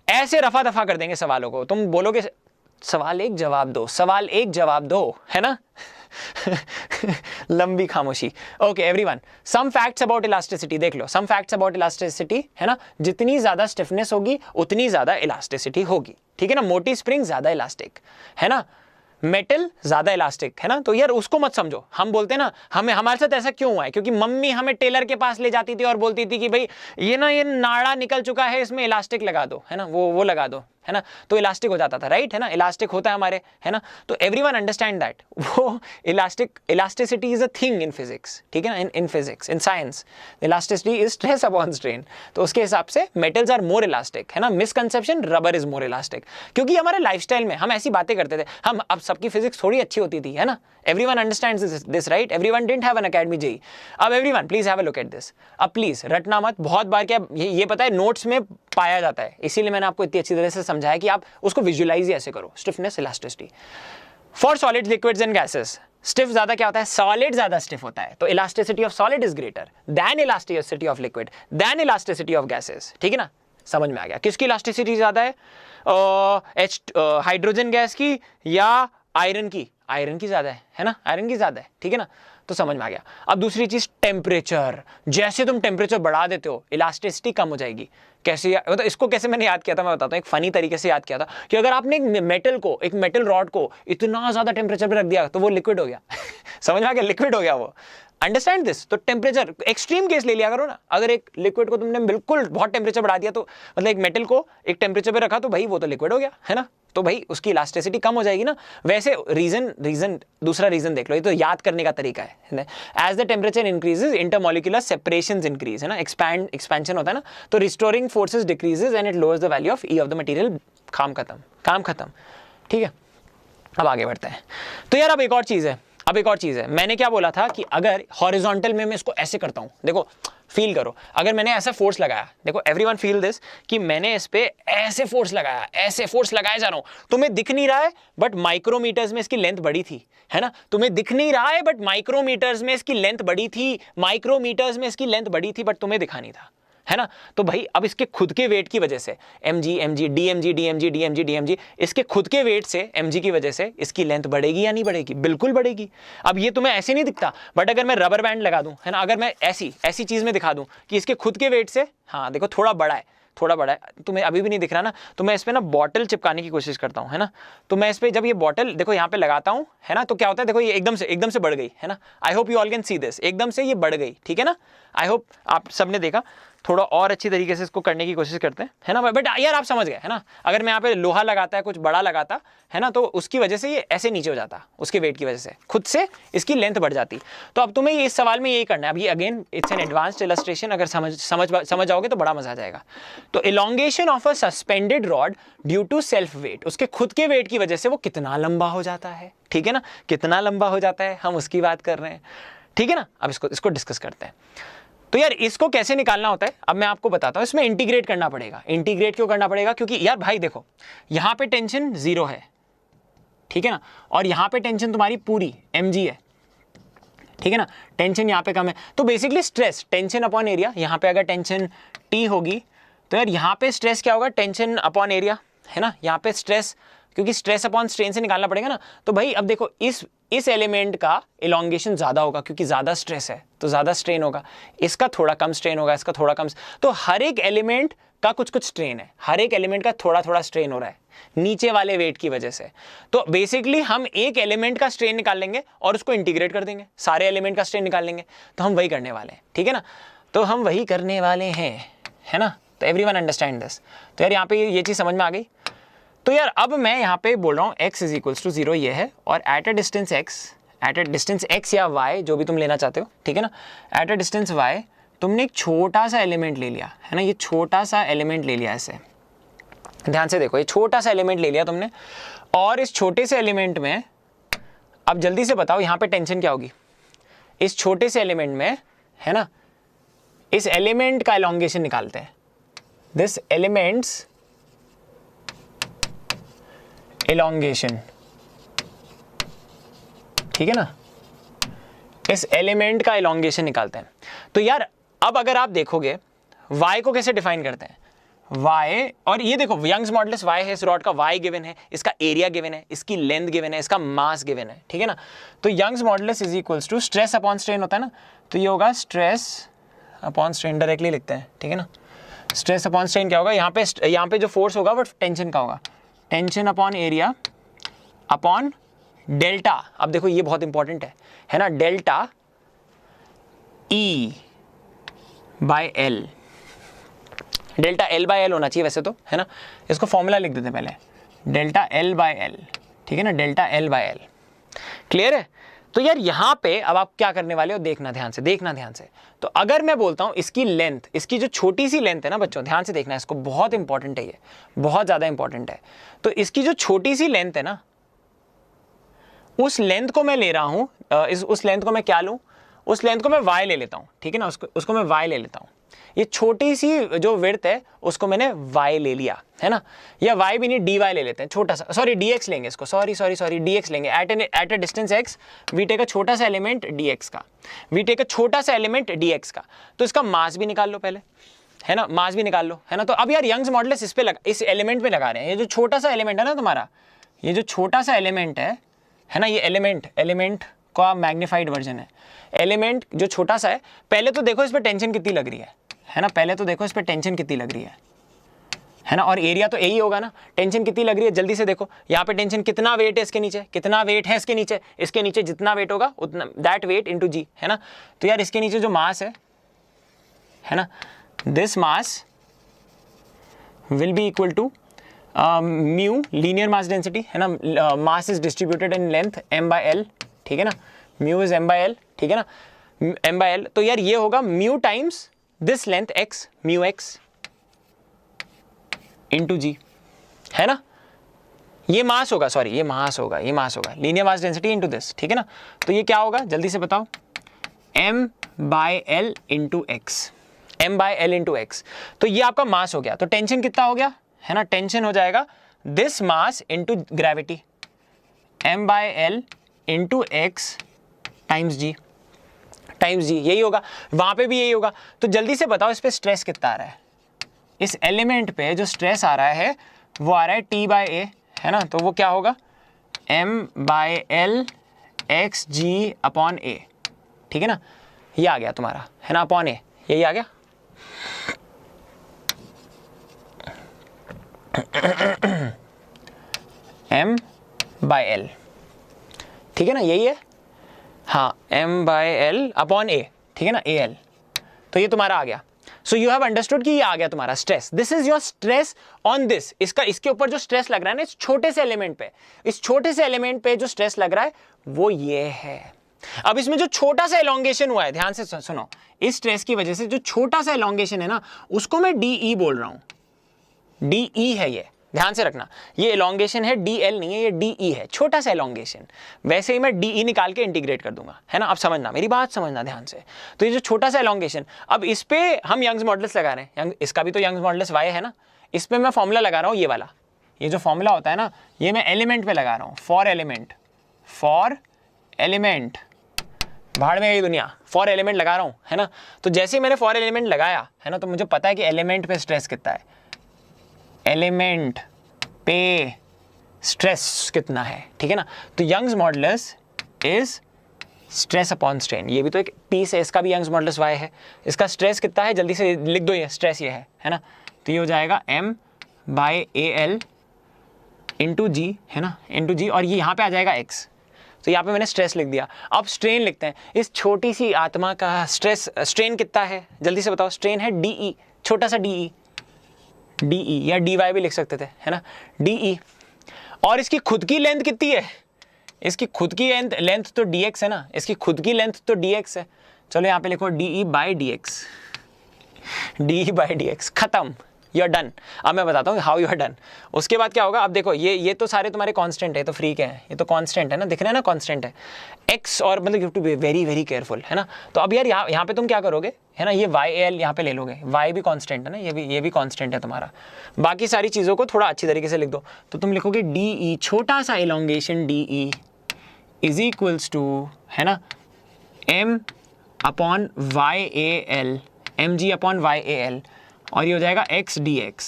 ऐसे रफा दफा कर देंगे सवालों को, तुम बोलोगे सवाल एक जवाब दो, सवाल एक जवाब दो, है ना। लंबी खामोशी। Okay everyone, some facts about elasticity देख लो, सम फैक्ट्स अबाउट इलास्टिसिटी, है ना। जितनी ज्यादा स्टिफनेस होगी उतनी ज्यादा इलास्टिसिटी होगी, ठीक है ना। मोटी स्प्रिंग ज्यादा इलास्टिक, है ना। मेटल ज्यादा इलास्टिक है ना, तो यार उसको मत समझो। हम बोलते हैं ना, हमें हमारे साथ ऐसा क्यों हुआ है, क्योंकि मम्मी हमें टेलर के पास ले जाती थी और बोलती थी कि भाई ये ना ये नाड़ा निकल चुका है, इसमें इलास्टिक लगा दो, है ना, वो लगा दो, है ना, तो इलास्टिक हो जाता था, राइट, है ना, इलास्टिक होता है हमारे, है ना। तो एवरीवन अंडरस्टैंड दैट वो elasticity is a thing in physics, ठीक है ना, in physics, in science elasticity is stress upon strain. तो उसके हिसाब से मेटल्स आर मोर इलास्टिक, है ना, misconception rubber is more elastic, क्योंकि हमारे लाइफस्टाइल में हम ऐसी बातें करते थे। हम अब सबकी फिजिक्स थोड़ी अच्छी होती थी, है ना, everyone understands this, right, everyone didn't have an academy JEE. अब everyone please have a look at this. अब प्लीज रटना मत, बहुत बार क्या ये पता है नोट्स में पाया जाता है, इसीलिए मैंने आपको इतनी अच्छी तरह से समझाया कि आप उसको विजुअलाइज ऐसे करो। Stiffness, elasticity for solid, liquids and gases. Stiff ज्यादा क्या होता है, सॉलिड ज्यादा स्टिफ होता है, तो elasticity of solid is greater than elasticity of liquid than elasticity of gases, ठीक है ना, समझ में आ गया। किसकी इलास्टिसिटी ज्यादा है, हाइड्रोजन गैस की या आयरन की? आयरन की ज्यादा है ना, आयरन की ज्यादा है, ठीक है ना, तो समझ में आ गया। अब दूसरी चीज टेम्परेचर, जैसे तुम टेम्परेचर बढ़ा देते हो इलास्टिसिटी कम हो जाएगी। कैसे, मतलब इसको कैसे मैंने याद किया था, मैं बताता हूँ, एक फनी तरीके से याद किया था कि अगर आपने एक मेटल रॉड को इतना ज्यादा टेम्परेचर पे रख दिया तो वो लिक्विड हो गया समझ में आ गया, लिक्विड हो गया वो। Understand this. तो टेम्परेचर एक्सट्रीम केस ले लिया करो ना, अगर एक लिक्विड को तुमने बिल्कुल बहुत टेम्परेचर बढ़ा दिया, तो मतलब एक मेटल को एक टेम्परेचर पे रखा तो भाई वो तो लिक्विड हो गया, है ना, तो भाई उसकी इलास्टिसिटी कम हो जाएगी ना। वैसे दूसरा रीजन देख लो, ये तो याद करने का तरीका है। As the temperature increases intermolecular separations increase, है ना, एक्सपेंशन होता है ना, तो restoring forces decreases and it lowers the value of E of the material. काम खत्म, ठीक है। अब आगे बढ़ते हैं। तो यार अब एक और चीज है, मैंने क्या बोला था कि अगर हॉरिजॉन्टल में मैं इसको ऐसे करता हूं, देखो फील करो, अगर मैंने ऐसा फोर्स लगाया, देखो एवरीवन फील दिस, कि मैंने इस पे ऐसे फोर्स लगाया जा रहा हूं, तुम्हें दिख नहीं रहा है बट माइक्रोमीटर्स में इसकी लेंथ बड़ी थी, है ना, तुम्हें दिख नहीं रहा है बट माइक्रोमीटर्स में इसकी लेंथ बड़ी थी, बट तुम्हें दिखा नहीं था, है ना। तो भाई अब इसके खुद के वेट की वजह से mg dmg इसके खुद के वेट से mg की वजह से इसकी लेंथ बढ़ेगी या नहीं बढ़ेगी? बिल्कुल बढ़ेगी। अब ये तुम्हें ऐसे नहीं दिखता, बट अगर मैं रबर बैंड लगा दूं, है ना, अगर मैं ऐसी चीज में दिखा दूं कि इसके खुद के वेट से, हाँ देखो थोड़ा बड़ा है, तुम्हें अभी भी नहीं दिख रहा ना, तो मैं इस पे ना बॉटल चिपकाने की कोशिश करता हूँ, है ना। तो मैं इस पे जब ये बॉटल देखो यहाँ पे लगाता हूँ, है ना, तो क्या होता है, देखो ये एकदम से बढ़ गई, है ना। I hope you all can see this, एकदम से ये बढ़ गई, ठीक है ना। आई होप आप सबने देखा। थोड़ा और अच्छी तरीके से इसको करने की कोशिश करते हैं, है ना, बट यार आप समझ गए, है ना। अगर मैं यहाँ पे लोहा लगाता है, कुछ बड़ा लगाता, है ना, तो उसकी वजह से ये ऐसे नीचे हो जाता, उसके वेट की वजह से खुद से इसकी लेंथ बढ़ जाती। तो अब तुम्हें इस सवाल में यही करना है। अब ये again it's an advanced illustration, अगर समझ जाओगे तो बड़ा मजा आ जाएगा। तो elongation of a suspended rod due to self weight, उसके खुद के वेट की वजह से वो कितना लंबा हो जाता है, ठीक है ना, कितना लंबा हो जाता है, हम उसकी बात कर रहे हैं, ठीक है ना। अब इसको डिस्कस करते हैं। तो यार इसको कैसे निकालना होता है, अब मैं आपको बताता हूं। इसमें इंटीग्रेट करना पड़ेगा। इंटीग्रेट क्यों करना पड़ेगा? क्योंकि यार भाई देखो, यहां पे टेंशन 0 है, ठीक है ना, और यहां पे टेंशन तुम्हारी पूरी mg है, ठीक है ना, टेंशन यहां पे कम है। तो basically stress tension upon area, यहां पे अगर टेंशन T होगी तो यार यहां पे स्ट्रेस क्या होगा, टेंशन अपॉन एरिया, है ना। यहां पे स्ट्रेस, क्योंकि स्ट्रेस अपॉन स्ट्रेन से निकालना पड़ेगा ना। तो भाई अब देखो इस एलिमेंट का इलॉन्गेशन ज्यादा होगा, क्योंकि ज्यादा स्ट्रेस है तो ज्यादा स्ट्रेन होगा। इसका थोड़ा कम स्ट्रेन होगा, इसका थोड़ा कम। तो हर एक एलिमेंट का कुछ स्ट्रेन है, हर एक एलिमेंट का थोड़ा स्ट्रेन हो रहा है नीचे वाले वेट की वजह से। तो बेसिकली हम एक एलिमेंट का स्ट्रेन निकाल लेंगे और उसको इंटीग्रेट कर देंगे, सारे एलिमेंट का स्ट्रेन निकाल लेंगे। तो हम वही करने वाले हैं, ठीक है ना, तो हम वही करने वाले हैं, है ना। तो एवरीवन अंडरस्टैंड दिस। तो यार यहाँ पे ये चीज समझ में आ गई। तो यार अब मैं यहाँ पे बोल रहा हूँ x = 0 ये है, और एट अ डिस्टेंस x या y जो भी तुम लेना चाहते हो, ठीक है ना, एट अ डिस्टेंस y तुमने एक छोटा सा एलिमेंट ले लिया, है ना, ये छोटा सा एलिमेंट ले लिया। ऐसे ध्यान से देखो, ये छोटा सा एलिमेंट ले लिया तुमने, और इस छोटे से एलिमेंट में अब जल्दी से बताओ यहाँ पे टेंशन क्या होगी इस छोटे से एलिमेंट में, है ना। इस एलिमेंट का एलोंगेशन निकालते हैं, दिस एलिमेंट्स elongation, ठीक है ना, इस एलिमेंट का elongation निकालते हैं। तो यार अब अगर आप देखोगे y को कैसे डिफाइन करते हैं, y, और ये देखो यंग्स मॉडुलस y है, इस रॉड का y गिवन है, इसका एरिया गिवन है, इसकी लेंथ गिवन है, इसका मास गिवन है, ठीक है ना। तो Young's modulus = stress upon strain होता है ना, तो ये होगा स्ट्रेस अपॉन स्ट्रेन, डायरेक्टली लिखते हैं, ठीक है ना। स्ट्रेस अपॉन स्ट्रेन क्या होगा, यहाँ पे जो फोर्स होगा वो टेंशन का होगा, tension upon area upon delta, अब देखो ये बहुत इंपॉर्टेंट है ना, delta E by L, delta L by L होना चाहिए वैसे तो, है ना। इसको फॉर्मूला लिख देते हैं पहले, डेल्टा L बाय एल, ठीक है ना, delta L by L. Clear है? तो यार यहाँ पे अब आप क्या करने वाले हो, देखना ध्यान से, देखना ध्यान से। तो अगर मैं बोलता हूँ इसकी लेंथ, इसकी जो छोटी सी लेंथ है ना बच्चों, ध्यान से देखना, इसको बहुत इंपॉर्टेंट है, ये बहुत ज़्यादा इंपॉर्टेंट है। तो इसकी जो छोटी सी लेंथ है ना, उस लेंथ को मैं ले रहा हूँ, उस लेंथ को मैं क्या लूँ, उस लेंथ को मैं y ले लेता हूँ, ठीक है ना, उसको मैं y ले लेता हूँ। ये छोटी सी जो विड्थ है उसको मैंने y ले लिया, है ना, या y भी नहीं dy ले लेते हैं, छोटा सा, सॉरी dx लेंगे इसको, सॉरी dx लेंगे। At a distance x we take a छोटा सा एलिमेंट dx का, वी टेक अ छोटा सा एलिमेंट dx का। तो इसका मास भी निकाल लो पहले, है ना, मास भी निकाल लो, है ना। तो अब यार यंग्स मॉडुलस इस पे इस एलिमेंट पे लगा रहे हैं। ये जो छोटा सा एलिमेंट है ना तुम्हारा, ये जो छोटा सा एलिमेंट है ना, ये एलिमेंट का मैग्नीफाइड वर्जन है। एलिमेंट जो छोटा सा है, पहले तो देखो इस पे टेंशन कितनी लग रही है ना, पहले तो देखो इस पे टेंशन कितनी लग रही है ना, और एरिया तो यही होगा ना। टेंशन कितनी लग रही है, जल्दी से देखो यहाँ पे टेंशन, कितना वेट है इसके नीचे, कितना वेट है इसके नीचे जितना वेट होगा उतना, दैट वेट इनटू जी, है ना। तो यार इसके नीचे जो मास है ना, this mass will be equal to mu linear mass density, है ना, mass is distributed in length m by L, ठीक है ना, mu is m by L, ठीक है ना, m बाय एल। तो यार ये होगा mu times this length x, mu x into g, है ना। ये मास होगा, सॉरी ये मास होगा, linear mass density into this, ठीक है ना। तो ये क्या होगा जल्दी से बताओ, m by L into x, m by L into x. तो ये आपका मास हो गया। तो टेंशन कितना हो गया, है ना, टेंशन हो जाएगा this mass into gravity, m by L into x times g, यही होगा, वहां पे भी यही होगा। तो जल्दी से बताओ इस पे स्ट्रेस कितना आ रहा है, इस एलिमेंट पे जो स्ट्रेस आ रहा है वो आ रहा है T बाय ए, है ना। तो वो क्या होगा, m by L x g upon A, ठीक है ना, ये आ गया तुम्हारा, है ना, अपॉन ए, यही आ गया। m बाय एल, ठीक है ना, यही है, हाँ, m by L upon A, ठीक है ना, ए एल। तो ये तुम्हारा आ गया। सो यू हैव अंडरस्टूड कि ये आ गया तुम्हारा stress, this is your stress on this. इसके ऊपर जो स्ट्रेस लग रहा है ना, इस छोटे से एलिमेंट पे, इस छोटे से एलिमेंट पे जो स्ट्रेस लग रहा है वो ये है। अब इसमें जो छोटा सा एलोंगेशन हुआ है, ध्यान से सुनो, इस स्ट्रेस की वजह से जो छोटा सा एलोंगेशन है ना, उसको मैं DE बोल रहा हूं, DE है ये, ध्यान से रखना, ये एलोंगेशन है, DL नहीं है, ये DE है, छोटा सा एलोंगेशन। वैसे ही मैं DE निकाल के इंटीग्रेट कर दूंगा, है ना। अब समझना, मेरी बात समझना ध्यान से। तो ये जो छोटा सा एलोंगेशन, अब इस पे हम यंग्स मॉडुलस लगा रहे हैं, इसका भी तो यंग्स मॉडुलस y है ना, इस पे मैं फॉर्मूला लगा रहा हूँ, ये वाला, ये जो फॉर्मूला होता है ना, ये मैं एलिमेंट पे लगा रहा हूँ, फॉर एलिमेंट, भाड़ में गई दुनिया, फॉर एलिमेंट लगा रहा हूँ, है ना। तो जैसे ही मैंने फॉर एलिमेंट लगाया, है ना, तो मुझे पता है कि एलिमेंट पे स्ट्रेस कितना है, एलिमेंट पे स्ट्रेस कितना है, ठीक है ना। तो Young's modulus is stress upon strain, ये भी तो एक पीस है, इसका भी यंग्स मॉडुलस y है। इसका स्ट्रेस कितना है जल्दी से लिख दो, ये स्ट्रेस ये है ना। तो ये हो जाएगा m by A L into g, है ना, इंटू जी, और ये यहाँ पे आ जाएगा x। तो यहाँ पे मैंने स्ट्रेस लिख दिया। अब स्ट्रेन लिखते हैं, इस छोटी सी आत्मा का स्ट्रेन कितना है जल्दी से बताओ। स्ट्रेन है DE, छोटा सा DE या DY भी लिख सकते थे, है ना, DE। और इसकी खुद की लेंथ कितनी है, इसकी खुद की लेंथ तो dx है ना, इसकी खुद की लेंथ तो dx है। चलो यहाँ पे लिखो DE बाई dx, खत्म, यू आर डन। अब मैं बताता हूँ हाउ यू आर डन। उसके बाद क्या होगा, अब देखो ये तो सारे तुम्हारे कांस्टेंट है, तो फ्री के हैं, ये तो कांस्टेंट है ना, दिख रहे हैं ना कांस्टेंट है x, और मतलब you have to be very very careful, है ना। तो अब यार यहाँ पे तुम क्या करोगे, है ना, ये YAL यहाँ पे ले लोगे, y भी कांस्टेंट है ना, ये भी कांस्टेंट है तुम्हारा। बाकी सारी चीज़ों को थोड़ा अच्छी तरीके से लिख दो। तो तुम लिखोगे DE, छोटा सा elongation DE is equals to, है ना, m upon YAL, mg upon YAL, और ये हो जाएगा x dx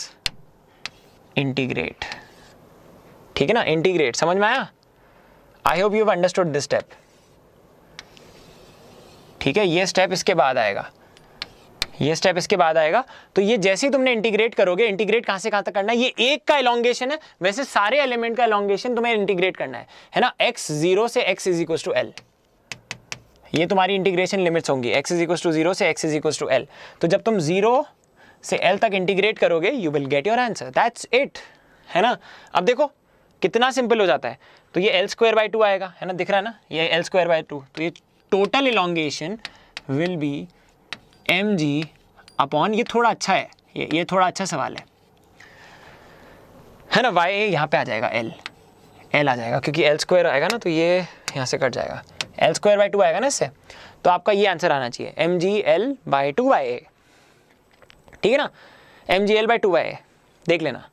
इंटीग्रेट, ठीक है ना, इंटीग्रेट। समझ में आया? आई hope you have understood this step, ठीक है। ये स्टेप इसके बाद आएगा, ये स्टेप इसके बाद आएगा। तो ये जैसे ही तुमने इंटीग्रेट करोगे, इंटीग्रेट कहां से कहां तक करना है, ये एक का एलोंगेशन है, वैसे सारे एलिमेंट का एलोंगेशन तुम्हें इंटीग्रेट करना है ना। x 0 से x is equal to l, ये तुम्हारी इंटीग्रेशन लिमिट्स होंगी, x इज इक्वल टू 0 से x is equal to l। तो जब तुम 0 से l तक इंटीग्रेट करोगे you will get your answer, that's it, है ना। अब देखो कितना सिंपल हो जाता है। तो ये l स्क्वायर बाई 2 आएगा, है ना, दिख रहा है ना, ये l स्क्वायर बाई 2। तो ये total elongation will be mg upon, ये थोड़ा अच्छा है, ये थोड़ा अच्छा सवाल है ना, y यहाँ पे आ जाएगा l आ जाएगा, क्योंकि l स्क्वायर आएगा ना तो ये यहाँ से कट जाएगा, l स्क्वायर बाई 2 आएगा ना इससे। तो आपका ये आंसर आना चाहिए mg l बाई 2/a, ठीक है ना, mg l बाई 2/a, देख लेना।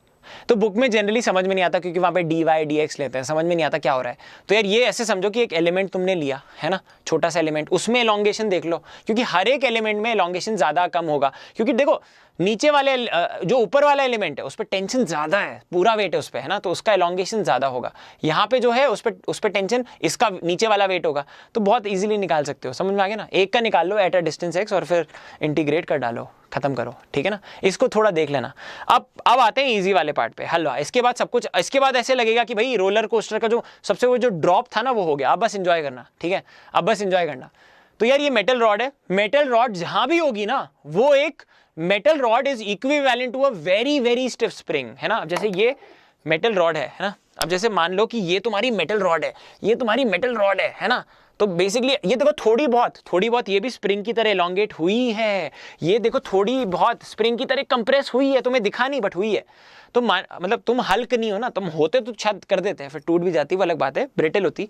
तो बुक में जनरली समझ में नहीं आता, क्योंकि वहाँ पे dy dx लेते हैं, समझ में नहीं आता क्या हो रहा है। तो यार ये ऐसे समझो कि एक एलिमेंट तुमने लिया है ना, छोटा सा एलिमेंट, उसमें एलोंगेशन देख लो, क्योंकि हर एक एलिमेंट में एलोंगेशन ज़्यादा कम होगा, क्योंकि देखो नीचे वाले जो ऊपर वाला एलिमेंट है उस पर टेंशन ज़्यादा है, पूरा वेट है उस पर, है ना, तो उसका एलोंगेशन ज़्यादा होगा। यहाँ पे जो है उस पर टेंशन, इसका नीचे वाला वेट होगा, तो बहुत ईजिली निकाल सकते हो, समझ में आ गया ना। एक का निकाल लो एट अ डिस्टेंस x और फिर इंटीग्रेट कर डालो, खत्म करो, ठीक है ना। इसको थोड़ा देख लेना। अब आते हैं इजी वाले पार्ट पे, हलवा। इसके बाद सब कुछ, इसके बाद ऐसे लगेगा कि भाई रोलर कोस्टर का जो सबसे वो जो ड्रॉप था ना वो हो गया, अब बस एंजॉय करना, ठीक है, अब बस एंजॉय करना। तो यार ये मेटल रॉड है, मेटल रॉड जहां भी होगी ना वो एक metal rod is equivalent to a very very stiff spring, है ना। अब जैसे ये मेटल रॉड है ना, अब जैसे मान लो कि ये तुम्हारी मेटल रॉड है, ये तुम्हारी मेटल रॉड है ना। तो बेसिकली ये देखो थोड़ी बहुत ये भी स्प्रिंग की तरह एलोंगेट हुई है, ये देखो थोड़ी बहुत स्प्रिंग की तरह कंप्रेस हुई है, तुम्हें दिखा नहीं बट हुई है। तो मतलब तुम हल्क नहीं हो ना, तुम होते तो छत कर देते हैं, फिर टूट भी जाती, वो अलग बात है, ब्रिटल होती।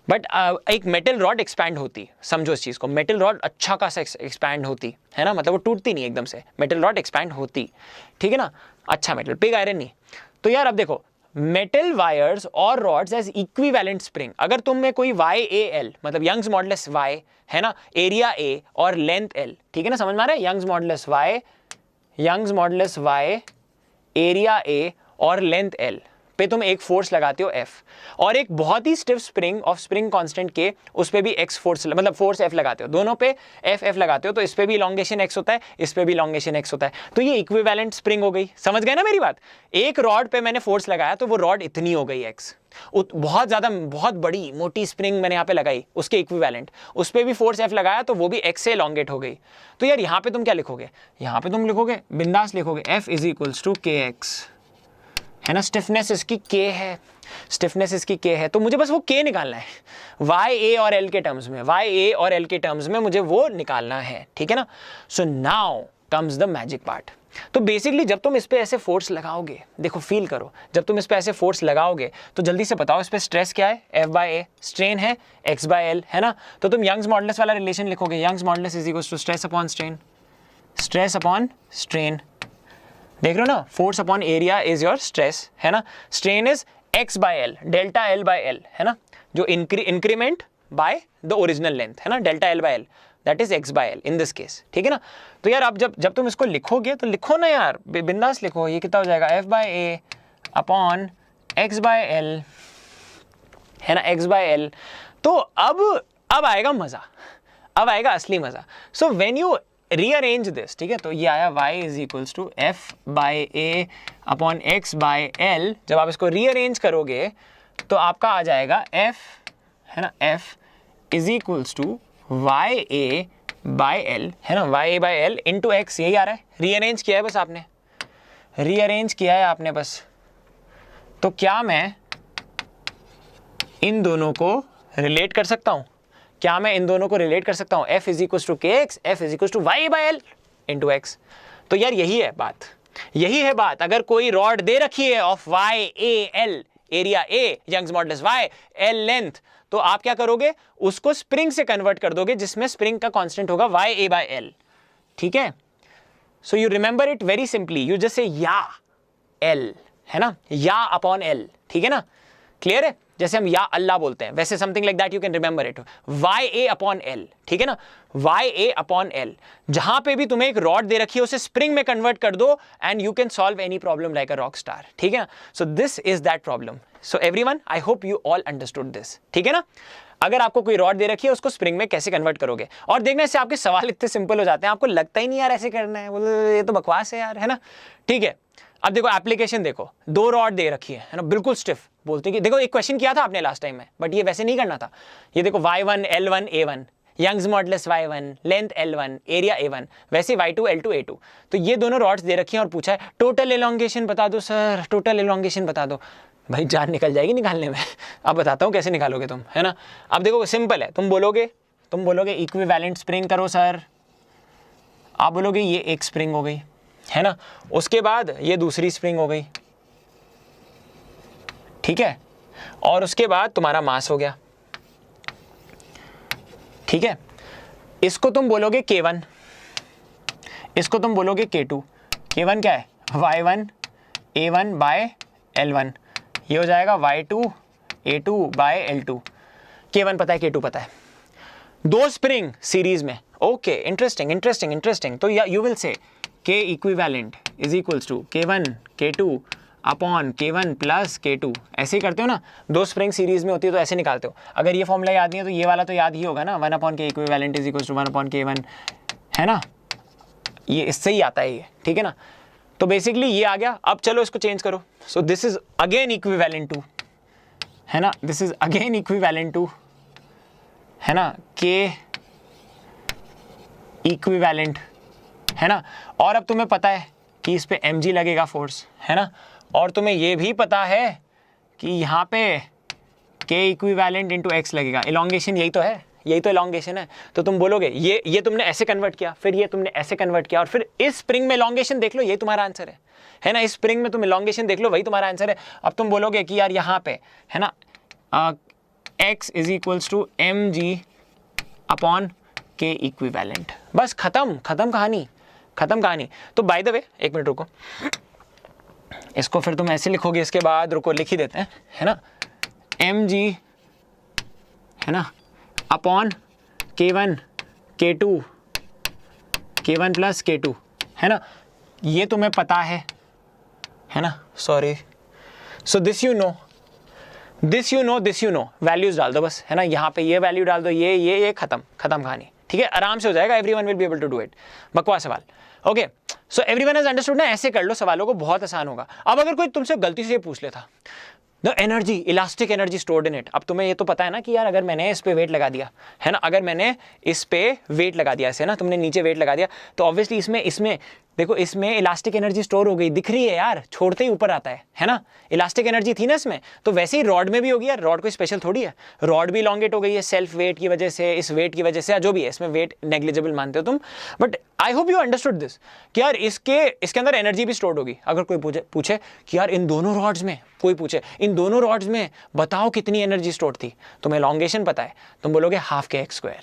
बट एक मेटल रॉड एक्सपैंड होती, समझो इस चीज़ को, मेटल रॉड अच्छा खासा एक्सपैंड होती है ना, मतलब वो टूटती नहीं एकदम से, मेटल रॉड एक्सपैंड होती, ठीक है ना, अच्छा मेटल, पिग आयरन नहीं। तो यार अब देखो मेटल वायर्स और रॉड्स एज इक्विवेलेंट स्प्रिंग, अगर तुम में कोई YAL मतलब यंग्स मॉडुलस Y है ना, एरिया A और लेंथ L, ठीक है ना, समझ में आ रहा है, Young's modulus Y area A और लेंथ L पे तुम एक फोर्स लगाते हो F, और एक बहुत ही stiff spring of spring constant K, उस पे भी X फोर्स मतलब फोर्स F लगाते हो, दोनों पे F लगाते हो, तो इस पे भी इलोंगेशन X होता है, इस पे भी इलोंगेशन X होता है। तो ये इक्विवेलेंट स्प्रिंग हो गई, समझ गए ना मेरी बात। एक रॉड पे मैंने फोर्स लगाया तो वो रॉड इतनी हो गई X, बहुत ज्यादा बहुत बड़ी मोटी स्प्रिंग मैंने यहाँ पे लगाई, उसके इक्विवेलेंट, उस पे भी फोर्स F लगाया तो वो भी X से एलोंगेट हो गई। तो यार यहाँ पे तुम क्या लिखोगे, यहाँ पे तुम लिखोगे बिंदास लिखोगे F is equals to KX, है ना, स्टिफनेस इसकी K है, स्टिफनेस इसकी K है, तो मुझे बस वो K निकालना है YA और L के टर्म्स में, YA और L के टर्म्स में मुझे वो निकालना है, ठीक है ना। So now comes the magic part. तो बेसिकली जब तुम इस पे ऐसे फोर्स लगाओगे, देखो फील करो, जब तुम इस पे ऐसे फोर्स लगाओगे तो जल्दी से बताओ इस पे स्ट्रेस क्या है, F/A, स्ट्रेन है X/L, है ना। तो तुम यंग्स मॉडुलस वाला रिलेशन लिखोगे, Young's modulus is equals to stress upon strain, stress upon strain, देख रहे हो ना, force upon area is your stress, है ना, strain is X/L, delta L/L, है ना, जो increment by the original length, है ना, delta L/L, that is X/L in this case, ठीक है ना। तो यार अब जब तुम इसको लिखोगे तो लिखो ना यार, बिंदास लिखो, ये कितना हो जाएगा F/A अपॉन X/L, है ना, X/L। तो अब आएगा मजा, अब आएगा असली मजा। So when you rearrange this, ठीक है, तो ये आया y is equals to F/A upon X/L। जब आप इसको रीअरेंज करोगे तो आपका आ जाएगा F, है ना, F is equals to YA/L, है ना, YA/L इंटू X, यही आ रहा है, रीअरेंज किया है बस आपने, रीअरेंज किया है आपने बस। तो क्या मैं इन दोनों को रिलेट कर सकता हूं, क्या मैं इन दोनों को रिलेट कर सकता हूं, F is equals to KX, F is equals to YA/L into X। तो यार यही है बात, यही है बात। अगर कोई रॉड दे रखी है of YAL, area A, Young's modulus Y, L length, तो आप क्या करोगे, उसको स्प्रिंग से कन्वर्ट कर दोगे जिसमें स्प्रिंग का कांस्टेंट होगा YA/L, ठीक है। So you remember it very simply, you just say या L, है ना, या अपॉन L, ठीक है ना, क्लियर है, जैसे हम या अल्लाह बोलते हैं, वैसे something like that you can remember it, YA/L, ठीक है ना, YA/L। जहां पे भी तुम्हें एक रॉड दे रखी है उसे स्प्रिंग में कन्वर्ट कर दो and you can solve any problem like a rock star, ठीक है ना। सो this is that problem. So everyone, I hope you all understood this, ठीक है ना। अगर आपको कोई रॉड दे रखी है उसको स्प्रिंग में कैसे कन्वर्ट करोगे, और देखने से आपके सवाल इतने सिंपल हो जाते हैं, आपको लगता ही नहीं यार ऐसे करना है, बोले ये तो बकवास है यार, है ना। ठीक है, अब देखो एप्लीकेशन देखो, 2 रॉड दे रखी है ना, बिल्कुल स्टिफ, बोलते हैं कि देखो एक क्वेश्चन किया था आपने लास्ट टाइम में, बट ये वैसे नहीं करना था। ये देखो Y1 L1 A1, Young's modulus Y1, length L1, area A1, वैसे Y2 L2 A2। तो ये दोनों रॉड्स दे रखी हैं और पूछा है टोटल एलोंगेशन बता दो सर, टोटल एलोंगेशन बता दो। भाई जान निकल जाएगी निकालने में। अब बताता हूँ कैसे निकालोगे तुम, है ना। अब देखो सिंपल है, तुम बोलोगे इक्विवेलेंट स्प्रिंग करो सर, आप बोलोगे ये एक स्प्रिंग हो गई, है ना, उसके बाद ये दूसरी स्प्रिंग हो गई, ठीक है, और उसके बाद तुम्हारा मास हो गया, ठीक है। इसको तुम बोलोगे K1, इसको तुम बोलोगे K2। K1 क्या है, Y1 A1 बाय L1, ये हो जाएगा Y2 A2 bye L2। K1 पता है, K2 पता है, 2 स्प्रिंग सीरीज में। Okay, interesting. तो you will say K equivalent is equals to K1 K2 upon K1 plus K2। ऐसे ही करते हो ना, 2 स्प्रिंग सीरीज में होती है तो ऐसे निकालते हो। अगर ये फॉर्मूला याद नहीं है तो ये वाला तो याद ही होगा ना, 1/K equivalent is equals to 1/K1, है ना, ये इससे ही आता है ये, ठीक है ना। तो बेसिकली ये आ गया। अब चलो इसको चेंज करो। So this is again equivalent to, है ना, this is again equivalent to, है ना, K इक्विवेलेंट, है ना। और अब तुम्हें पता है कि इस पे mg लगेगा फोर्स, है ना, और तुम्हें ये भी पता है कि यहाँ पे K इक्विवेलेंट इंटू एक्स लगेगा। इलॉन्गेशन यही तो है, यही तो इलॉन्गेशन है। तो तुम बोलोगे ये तुमने ऐसे कन्वर्ट किया, फिर ये तुमने ऐसे कन्वर्ट किया, और फिर इस स्प्रिंग में इलॉन्गेशन देख लो, यही तुम्हारा आंसर है ना। इस स्प्रिंग में तुम इलॉन्गेशन देख लो, वही तुम्हारा आंसर है। अब तुम बोलोगे कि यार यहाँ पे, है ना, x is equals to mg upon K equivalent. बस खत्म कहानी। तो बाय द वे, एक मिनट रुको, इसको फिर तुम ऐसे लिखोगे, इसके बाद रुको लिख ही देते हैं, है ना, mg, है ना, upon K1 K2 K1 plus K2, है ना। ये तुम्हें पता है ना, sorry. So this you know, values डाल दो बस, है ना, यहाँ पे ये वैल्यू डाल दो, ये खत्म कहानी, ठीक है, आराम से हो जाएगा। Everyone will be able to do it. बकवास सवाल। Okay, so everyone has understood ना, ऐसे कर लो सवालों को, बहुत आसान होगा। अब अगर कोई तुमसे गलती से पूछ लेता the energy, elastic energy stored in it, अब तुम्हें ये तो पता है ना कि यार अगर मैंने इस पे वेट लगा दिया, है ना, अगर मैंने इस पे वेट लगा दिया, ऐसे ना, तुमने नीचे वेट लगा दिया, तो ऑब्वियसली इसमें देखो, इसमें इलास्टिक एनर्जी स्टोर हो गई, दिख रही है यार, छोड़ते ही ऊपर आता है ना, इलास्टिक एनर्जी थी ना इसमें। तो वैसे ही रॉड में भी होगी यार, रॉड कोई स्पेशल थोड़ी है, रॉड भी इलॉन्गेट हो गई है सेल्फ वेट की वजह से, इस वेट की वजह से, जो भी है, इसमें वेट नेग्लिजिबल मानते हो तुम, but I hope you understood this कि यार इसके अंदर एनर्जी भी स्टोर्ड होगी। अगर कोई पूछे कि यार इन दोनों रॉड्स में, कोई पूछे इन दोनों रॉड्स में बताओ कितनी एनर्जी स्टोर्ड थी, तुम्हें एलोंगेशन पता है, तुम बोलोगे half K x square,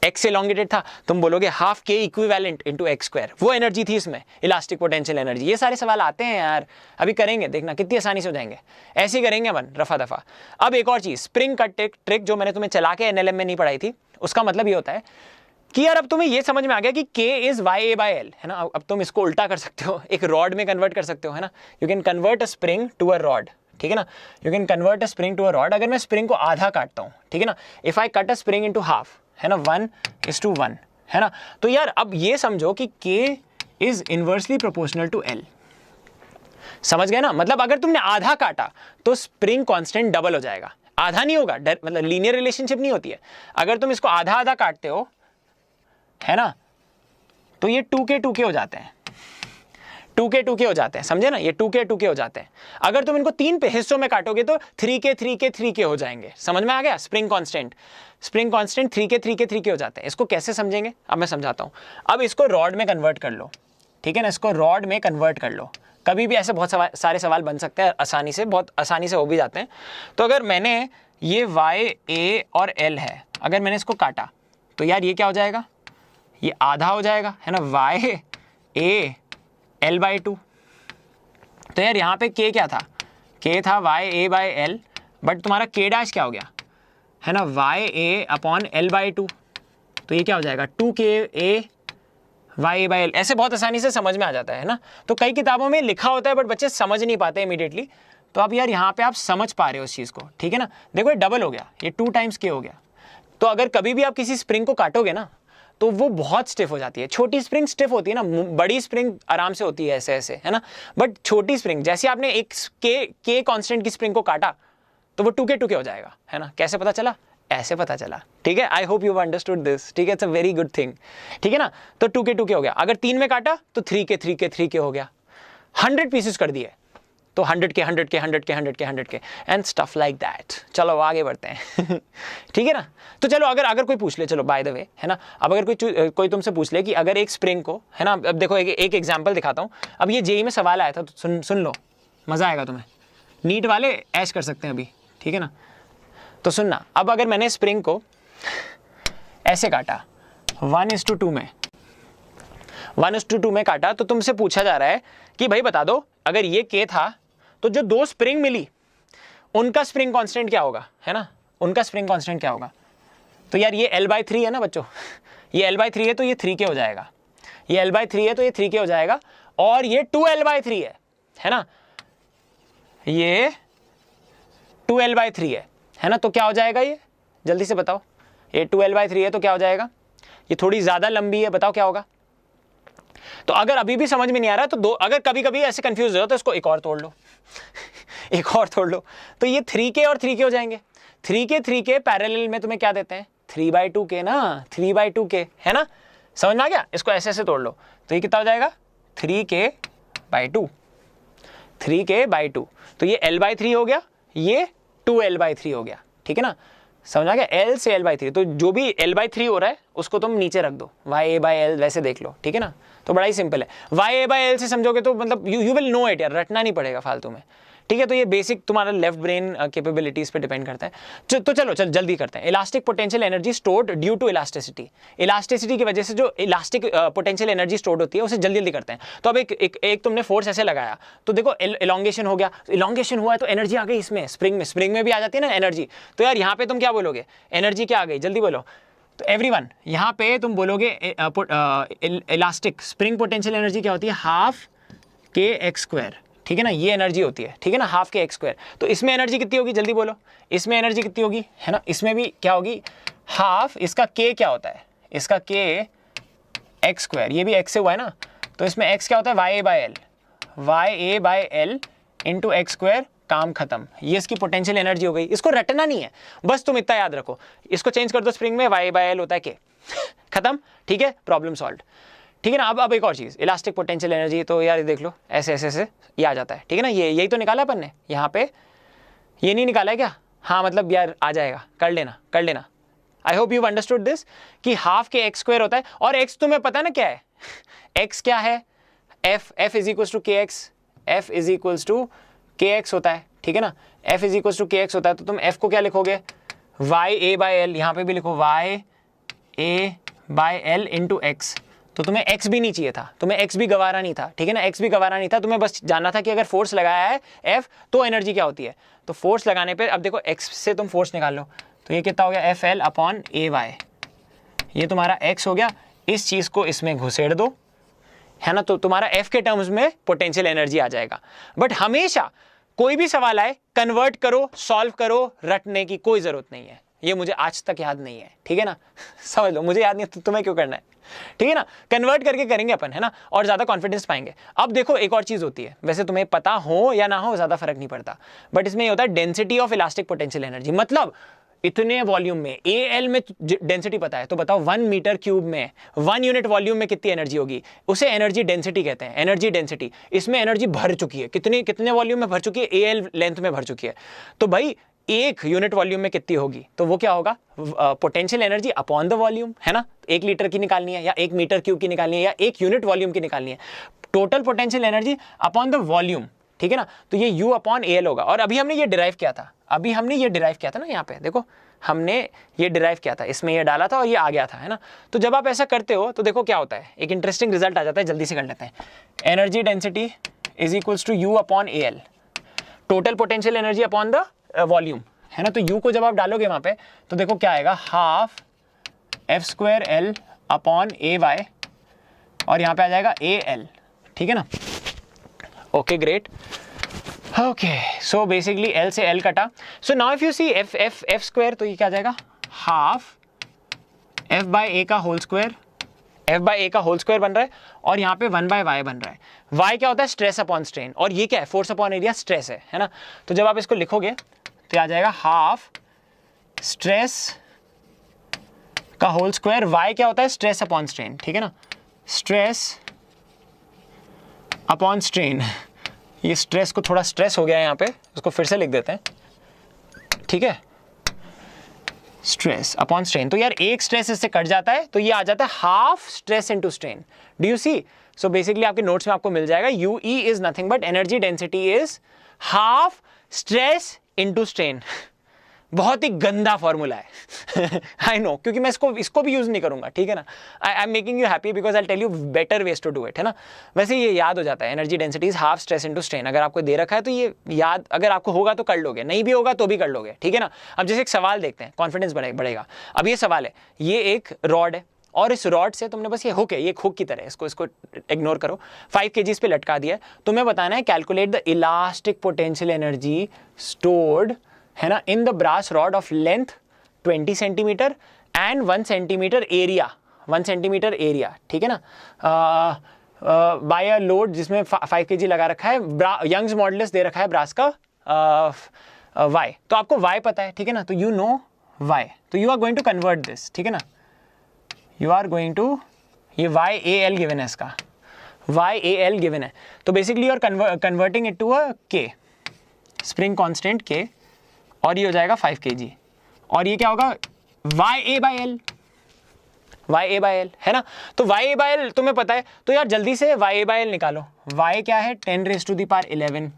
x elongated था, तुम बोलोगे half K equivalent into x square, वो एनर्जी थी इसमें, इलास्टिक पोटेंशियल एनर्जी। ये सारे सवाल आते हैं यार, अभी करेंगे, देखना कितनी आसानी से हो जाएंगे, ऐसे ही करेंगे अपन रफा दफा। अब एक और चीज, स्प्रिंग कट ट्रिक जो मैंने तुम्हें चला के NLM में नहीं पढ़ाई थी, उसका मतलब ये होता है कि यार अब तुम्हें ये समझ में आ गया कि K इज YA/L, है ना। अब तुम इसको उल्टा कर सकते हो, एक रॉड में कन्वर्ट कर सकते हो, है ना, you can convert a spring to a rod, ठीक है ना, you can convert a spring to a rod. अगर मैं स्प्रिंग को आधा काटता हूं, ठीक है ना, if I cut a spring into half, है ना, 1:1, है ना, तो यार अब ये समझो कि K is inversely proportional to L। समझ गए ना, मतलब अगर तुमने आधा काटा तो स्प्रिंग कांस्टेंट डबल हो जाएगा, आधा नहीं होगा, मतलब लीनियर रिलेशनशिप नहीं होती है। अगर तुम इसको आधा आधा काटते हो, है ना, तो ये 2K हो जाते हैं, 2K हो जाते हैं, समझे ना, ये 2K हो जाते हैं। अगर तुम इनको 3 हिस्सों में काटोगे तो 3K हो जाएंगे। समझ में आ गया, स्प्रिंग कांस्टेंट 3K हो जाते हैं। इसको कैसे समझेंगे, अब मैं समझाता हूं। अब इसको रॉड में कन्वर्ट कर लो, ठीक है ना, इसको रॉड में कन्वर्ट कर लो। कभी भी ऐसे बहुत सारे सवाल बन सकते हैं आसानी से, बहुत आसानी से हो भी जाते हैं। तो अगर मैंने ये YA और L है, अगर मैंने इसको काटा तो यार ये क्या हो जाएगा, ये आधा हो जाएगा, है ना, YA L/2। तो यार यहाँ पे K क्या था, K था YA/L बट तुम्हारा k डैश क्या हो गया, है ना, Y A upon L by two, तो ये क्या हो जाएगा 2ka Y A by L. ऐसे बहुत आसानी से समझ में आ जाता है ना। तो कई किताबों में लिखा होता है बट बच्चे समझ नहीं पाते इमीडिएटली। तो अब यार यहाँ पे आप समझ पा रहे हो उस चीज़ को, ठीक है ना। देखो ये डबल हो गया, ये 2 टाइम्स k हो गया। तो अगर कभी भी आप किसी स्प्रिंग को काटोगे ना तो वो बहुत स्टिफ हो जाती है। छोटी स्प्रिंग स्टिफ होती है ना, बड़ी स्प्रिंग आराम से होती है ऐसे ऐसे, है ना। बट छोटी स्प्रिंग, जैसे आपने एक के कांस्टेंट की स्प्रिंग को काटा तो वो 2k हो जाएगा, है ना। कैसे पता चला, ऐसे पता चला, ठीक है। आई होप यू अंडरस्टूड दिस, ठीक है। It's a very good thing, ठीक है ना। तो 2k हो गया। अगर 3 में काटा तो 3k हो गया। 100 पीसेस कर दिए तो 100k and stuff like that. चलो आगे बढ़ते हैं ठीक है ना। तो चलो अगर कोई पूछ ले, चलो बाय द वे, है ना, अब अगर कोई तुमसे पूछ ले कि अगर एक स्प्रिंग को, है ना, अब देखो एक एग्जांपल दिखाता हूँ। अब ये जेई में सवाल आया था, तो सुन लो, मज़ा आएगा तुम्हें। नीट वाले ऐश कर सकते हैं अभी, ठीक है ना। तो सुनना, अब अगर मैंने स्प्रिंग को ऐसे काटा 1:2 में, 1:2 में काटा, तो तुमसे पूछा जा रहा है कि भाई बता दो अगर ये k था तो जो 2 स्प्रिंग मिली उनका स्प्रिंग कांस्टेंट क्या होगा, है ना, उनका स्प्रिंग कांस्टेंट क्या होगा। तो यार ये L/3 है ना बच्चों, ये L/3 है तो ये 3k हो जाएगा, ये L/3 है तो ये 3k हो जाएगा, और ये 2L/3 है ना, ये 2L/3 है ना। तो क्या हो जाएगा, ये जल्दी से बताओ, ये 2L/3 है तो क्या हो जाएगा, ये थोड़ी ज़्यादा लंबी है, बताओ क्या होगा। तो अगर अभी भी समझ में नहीं आ रहा तो अगर कभी कभी ऐसे कंफ्यूज हो तो इसको एक और तोड़ लो एक और तोड़ लो, तो ये 3k और 3k हो जाएंगे। 3k पैरेलल में तुम्हें क्या देते हैं, 3/2k ना, 3/2k, है ना। समझ में आ गया। इसको ऐसे ऐसे तोड़ लो तो ये कितना हो जाएगा 3k/2, 3k/2। तो ये L/3 हो गया, ये 2L/3 हो गया, ठीक है ना। समझ आ गया, L से L/3। तो जो भी L/3 हो रहा है उसको तुम नीचे रख दो, YA/L वैसे देख लो, ठीक है ना। तो बड़ा ही सिंपल है, YA/L से समझोगे तो मतलब यू विल नो इट यार, रटना नहीं पड़ेगा फालतू में, ठीक है। तो ये बेसिक तुम्हारा लेफ्ट ब्रेन कैपेबिलिटीज पे डिपेंड करता है। तो चलो जल्दी करते हैं। Elastic potential energy stored due to elasticity, elasticity की वजह से जो इलास्टिक पोटेंशियल एनर्जी स्टोर्ड होती है उसे जल्दी करते हैं। तो अब एक तुमने फोर्स ऐसे लगाया तो देखो इलॉन्गेशन हो गया, इलॉन्गेशन हुआ है तो एनर्जी आ गई इसमें, स्प्रिंग में भी आ जाती है ना एनर्जी। तो यार यहाँ पे तुम क्या बोलोगे, एनर्जी क्या आ गई, जल्दी बोलो। तो एवरीवन यहाँ पे तुम बोलोगे इलास्टिक स्प्रिंग पोटेंशियल एनर्जी क्या होती है, ½ kx², ठीक है ना, ये एनर्जी होती है, ठीक है ना, ½ kx²। तो इसमें एनर्जी कितनी होगी, जल्दी बोलो, इसमें एनर्जी कितनी होगी, है ना, इसमें भी क्या होगी ½ इसका k क्या होता है, इसका k x², ये भी x से हुआ है ना, तो इसमें x क्या होता है YA/L इंटू x², काम खत्म। ये इसकी पोटेंशियल एनर्जी हो गई। इसको रटना नहीं है, बस तुम इतना याद रखो, इसको चेंज कर दो स्प्रिंग में, YA/L होता है k, खत्म, ठीक है, प्रॉब्लम सॉल्व, ठीक है ना। अब एक और चीज़, इलास्टिक पोटेंशियल एनर्जी, तो यार देख लो ऐसे ऐसे ऐसे ये आ जाता है, ठीक है ना। यही तो निकाला अपन ने यहाँ पे, ये नहीं निकाला है क्या, हाँ मतलब यार आ जाएगा, कर लेना। आई होप यू अंडरस्टूड दिस कि ½ kx² होता है, और x तुम्हें पता है ना क्या है, x क्या है, f is equals to kx, f is equals to kx होता है, ठीक है ना, f is equals to kx होता है। तो तुम f को क्या लिखोगे, YA/L, यहाँ पे भी लिखो YA/L इंटू x। तो तुम्हें x भी नहीं चाहिए था, तुम्हें x भी गवारा नहीं था, ठीक है ना, x भी गवारा नहीं था, तुम्हें बस जानना था कि अगर फोर्स लगाया है F तो एनर्जी क्या होती है। तो फोर्स लगाने पे अब देखो x से तुम फोर्स निकाल लो, तो ये कितना हो गया FL/AY, ये तुम्हारा x हो गया। इस चीज़ को इसमें घुसेड़ दो, है ना, तो तुम्हारा F के टर्म्स में पोटेंशियल एनर्जी आ जाएगा। बट हमेशा कोई भी सवाल आए कन्वर्ट करो, सॉल्व करो, रटने की कोई ज़रूरत नहीं है। ये मुझे आज तक याद नहीं है, ठीक है ना, समझ लो, मुझे याद नहीं है तो तुम्हें क्यों करना है, ठीक है ना। कन्वर्ट करके करेंगे अपन, है ना, और ज़्यादा कॉन्फिडेंस पाएंगे। अब देखो एक और चीज़ होती है, वैसे तुम्हें पता हो या ना हो ज़्यादा फर्क नहीं पड़ता, बट इसमें ये होता है density of elastic potential energy. मतलब इतने वॉल्यूम में, AL में डेंसिटी पता है तो बताओ 1 मीटर क्यूब में 1 यूनिट वॉल्यूम में कितनी एनर्जी होगी, उसे एनर्जी डेंसिटी कहते हैं, एनर्जी डेंसिटी। इसमें एनर्जी भर चुकी है, कितने वॉल्यूम में भर चुकी है, AL लेंथ में भर चुकी है। तो भाई 1 यूनिट वॉल्यूम में कितनी होगी, तो वो क्या होगा, potential energy upon the volume, है ना। 1 लीटर की निकालनी है या 1 मीटर क्यूब की निकालनी है या 1 यूनिट वॉल्यूम की निकालनी है, total potential energy upon the volume, ठीक है ना। तो ये U/AL होगा। और अभी हमने ये डिराइव किया था, ना, यहाँ पे देखो हमने ये डिराइव किया था, इसमें ये डाला था और ये आ गया था, है ना। तो जब आप ऐसा करते हो तो देखो क्या होता है, एक इंटरेस्टिंग रिजल्ट आ जाता है, जल्दी से कर लेते हैं। Energy density is equals to U/AL, total potential energy upon the volume, है ना। तो u को जब आप डालोगे वहां पे तो देखो क्या आएगा, half F square L upon A Y, और यहाँ पे आ जाएगा ए एल, ठीक है ना। Okay great, okay so basically L से एल कटा। So now if you see F F F square, तो ये क्या आ जाएगा, हाफ एफ बाय ए का होल स्क्वायर, एफ बाय ए का होल स्क्वायर बन रहा है, और यहाँ पे 1 बाय वाई बन रहा है। वाई क्या होता है, स्ट्रेस अपॉन स्ट्रेन, और ये क्या है, फोर्स अपॉन एरिया, स्ट्रेस है ना। तो जब आप इसको लिखोगे तो आ जाएगा हाफ स्ट्रेस का होल स्क्वायर, वाई क्या होता है, स्ट्रेस अपॉन स्ट्रेन, ठीक है ना, स्ट्रेस अपॉन स्ट्रेन। ये स्ट्रेस को थोड़ा स्ट्रेस हो गया है यहाँ पे, उसको फिर से लिख देते हैं, ठीक है, स्ट्रेस अपॉन स्ट्रेन। तो यार एक स्ट्रेस इससे कट जाता है, तो ये आ जाता है half stress into strain. Do you see? So basically आपके नोट्स में आपको मिल जाएगा UE is nothing but energy density is half stress into strain. बहुत ही गंदा फॉर्मूला है आई नो, क्योंकि मैं इसको भी यूज नहीं करूंगा, ठीक है ना। I am making you happy because I tell you better ways to do it, है ना। वैसे ये याद हो जाता है, energy density is half stress into strain. अगर आपको दे रखा है तो ये याद, अगर आपको होगा तो कर लोगे, नहीं भी होगा तो भी कर लोगे, ठीक है ना। अब जैसे एक सवाल देखते हैं, कॉन्फिडेंस बढ़ेगा। अब ये सवाल है, ये एक रॉड है और इस रॉड से तुमने बस ये हुक है, ये एक हुक की तरह है, इसको इग्नोर करो, 5 kgs पे लटका दिया है। तुम्हें बताना है calculate the elastic potential energy stored, है ना, in the brass rod of length 20 centimetre and 1 centimetre area, 1 centimetre area, ठीक है ना, बाय अ लोड जिसमें 5 kg लगा रखा है। यंग्स मॉडुलस दे रखा है ब्रास का वाई, तो आपको वाई पता है, ठीक है ना, तो यू नो वाई, तो you are going to convert this, ठीक है ना, यू आर गोइंग टू, ये वाई ए एल गिवन है, इसका वाई ए एल गिवन है, तो basically you are converting it to a K, spring constant के, और ये हो जाएगा 5 kg, और ये क्या होगा, Y A by L, Y A by L, है ना। तो वाई ए बाई एल तुम्हें पता है, तो यार जल्दी से वाई ए बाई एल निकालो। वाई क्या है, 10⁻11।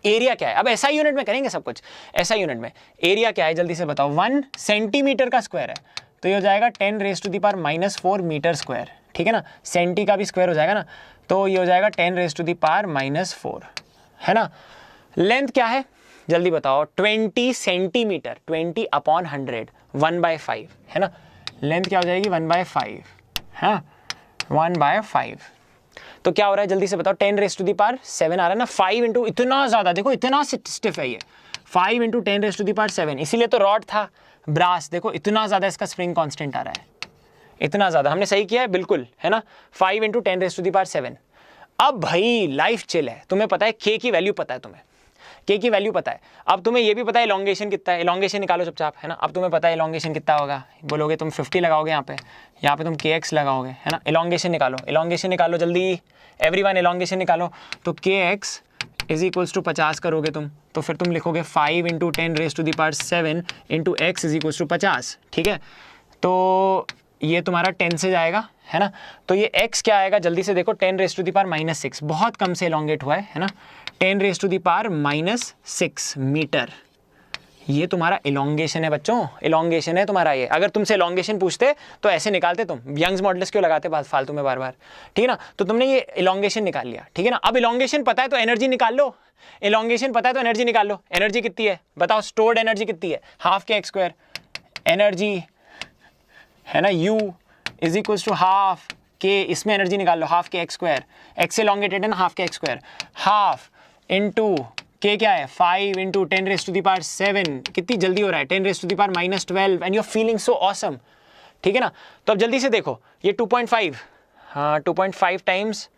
एरिया क्या है, अब SI यूनिट में करेंगे सब कुछ, SI यूनिट में एरिया क्या है जल्दी से बताओ, 1 सेंटीमीटर का स्क्वायर है, तो ये हो जाएगा 10⁻⁻4 मीटर स्क्वायर, ठीक है ना, सेंटी का भी स्क्वायर हो जाएगा ना, तो ये हो जाएगा 10⁻⁻4, है ना। लेंथ क्या है जल्दी बताओ, 20 सेंटीमीटर, 20/100, 1/5, है ना। लेंथ क्या हो जाएगी, 1/5, हाँ 1/5, तो क्या हो रहा है जल्दी से बताओ, 10⁻7 आ रहा है ना, 5 इंटू, इतना ज़्यादा देखो, इतना स्टिफ है ये, 5 इंटू 10⁻7, इसीलिए तो रॉड था ब्रास, देखो इतना ज़्यादा इसका स्प्रिंग कांस्टेंट आ रहा है, इतना ज़्यादा, हमने सही किया है बिल्कुल, है ना, 5 इंटू 10⁻7। अब भाई लाइफ चिल है, तुम्हें पता है K की वैल्यू पता है, तुम्हें K की वैल्यू पता है, अब तुम्हें ये भी पता है एलोंगेशन कितना है, एलोंगेशन निकालो चुपचाप, है ना। अब तुम्हें पता है एलोंगेशन कितना होगा, बोलोगे तुम 50 लगाओगे यहाँ पे तुम kx लगाओगे, है ना। एलोंगेशन निकालो जल्दी, एवरीवन एलोंगेशन निकालो, तो kx इज इक्वल्स टू 50 करोगे तुम, तो फिर तुम लिखोगे 5 into 10⁻7 into X is equals to 50, ठीक है। तो ये तुम्हारा 10 से जाएगा, है ना, तो ये x क्या आएगा जल्दी से देखो, 10⁻⁻6, बहुत कम से एलोंगेट हुआ है ना, 10⁻⁻6 मीटर, ये तुम्हारा एलोंगेशन है बच्चों, एलोंगेशन है तुम्हारा ये। अगर तुमसे एलोंगेशन पूछते तो ऐसे निकालते तुम, यंग्स मॉडुलस क्यों लगाते फालतू में बार बार, ठीक है ना। तो तुमने ये एलोंगेशन निकाल लिया, ठीक है ना। अब एलोंगेशन पता है तो एनर्जी निकाल लो, एलोंगेशन पता है तो एनर्जी निकाल लो। एनर्जी कितनी है बताओ, स्टोर्ड एनर्जी कितनी है, half K X square, energy है ना, U is equals to half K, इसमें एनर्जी निकाल लो, half K X square, X elongated है ना, half K X square, half into के क्या है, 5 इंटू 10⁻7, कितनी जल्दी हो रहा है, 10⁻−12, and you are feeling so awesome, ठीक है ना। तो अब जल्दी से देखो, ये 2.5, हाँ 2.5 टाइम्स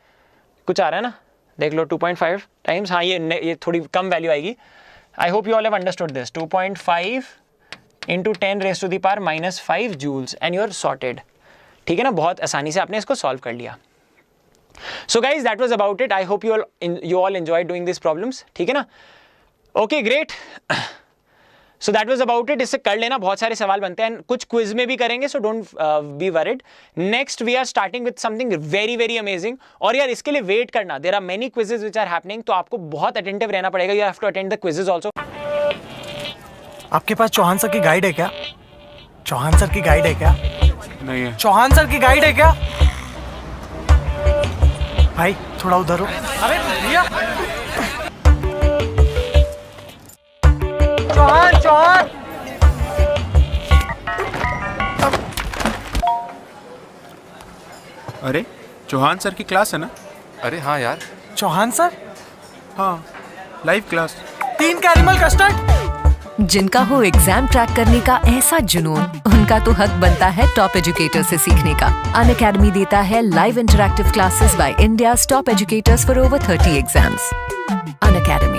कुछ आ रहा है ना, देख लो 2.5 टाइम्स, हाँ ये थोड़ी कम वैल्यू आएगी। I hope you all have understood this, 2.5 into 10⁻⁻5 joules and you are sorted, ठीक है ना। बहुत आसानी से आपने इसको सॉल्व कर लिया। So guys, that was about it. I hope you all enjoyed doing these problems, ठीक है ना। Okay, great. So that was about it. इससे कर लेना, बहुत सारे सवाल बनते हैं, कुछ क्विज में भी करेंगे, so don't be worried. Next we are starting with something very very amazing. और यार इसके लिए वेट करना, there are many quizzes which are happening, तो आपको बहुत attentive रहना पड़ेगा. You have to attend the quizzes also. आपके पास चौहान सर की गाइड है क्या? चौहान सर की गाइड है क्या? नहीं है। चौहान सर की गाइड है क्या? भाई थोड़ा उधर हो। अरे भैया, चौहान चौहान। अरे चौहान सर की क्लास है ना? अरे हाँ यार, चौहान सर? हाँ, लाइव क्लास। 3 caramel custard. जिनका हो एग्जाम क्रैक करने का ऐसा जुनून, उनका तो हक बनता है टॉप एजुकेटर से सीखने का। अनअकैडमी देता है live interactive classes bye India's top educators for over 30 exams. Unacademy,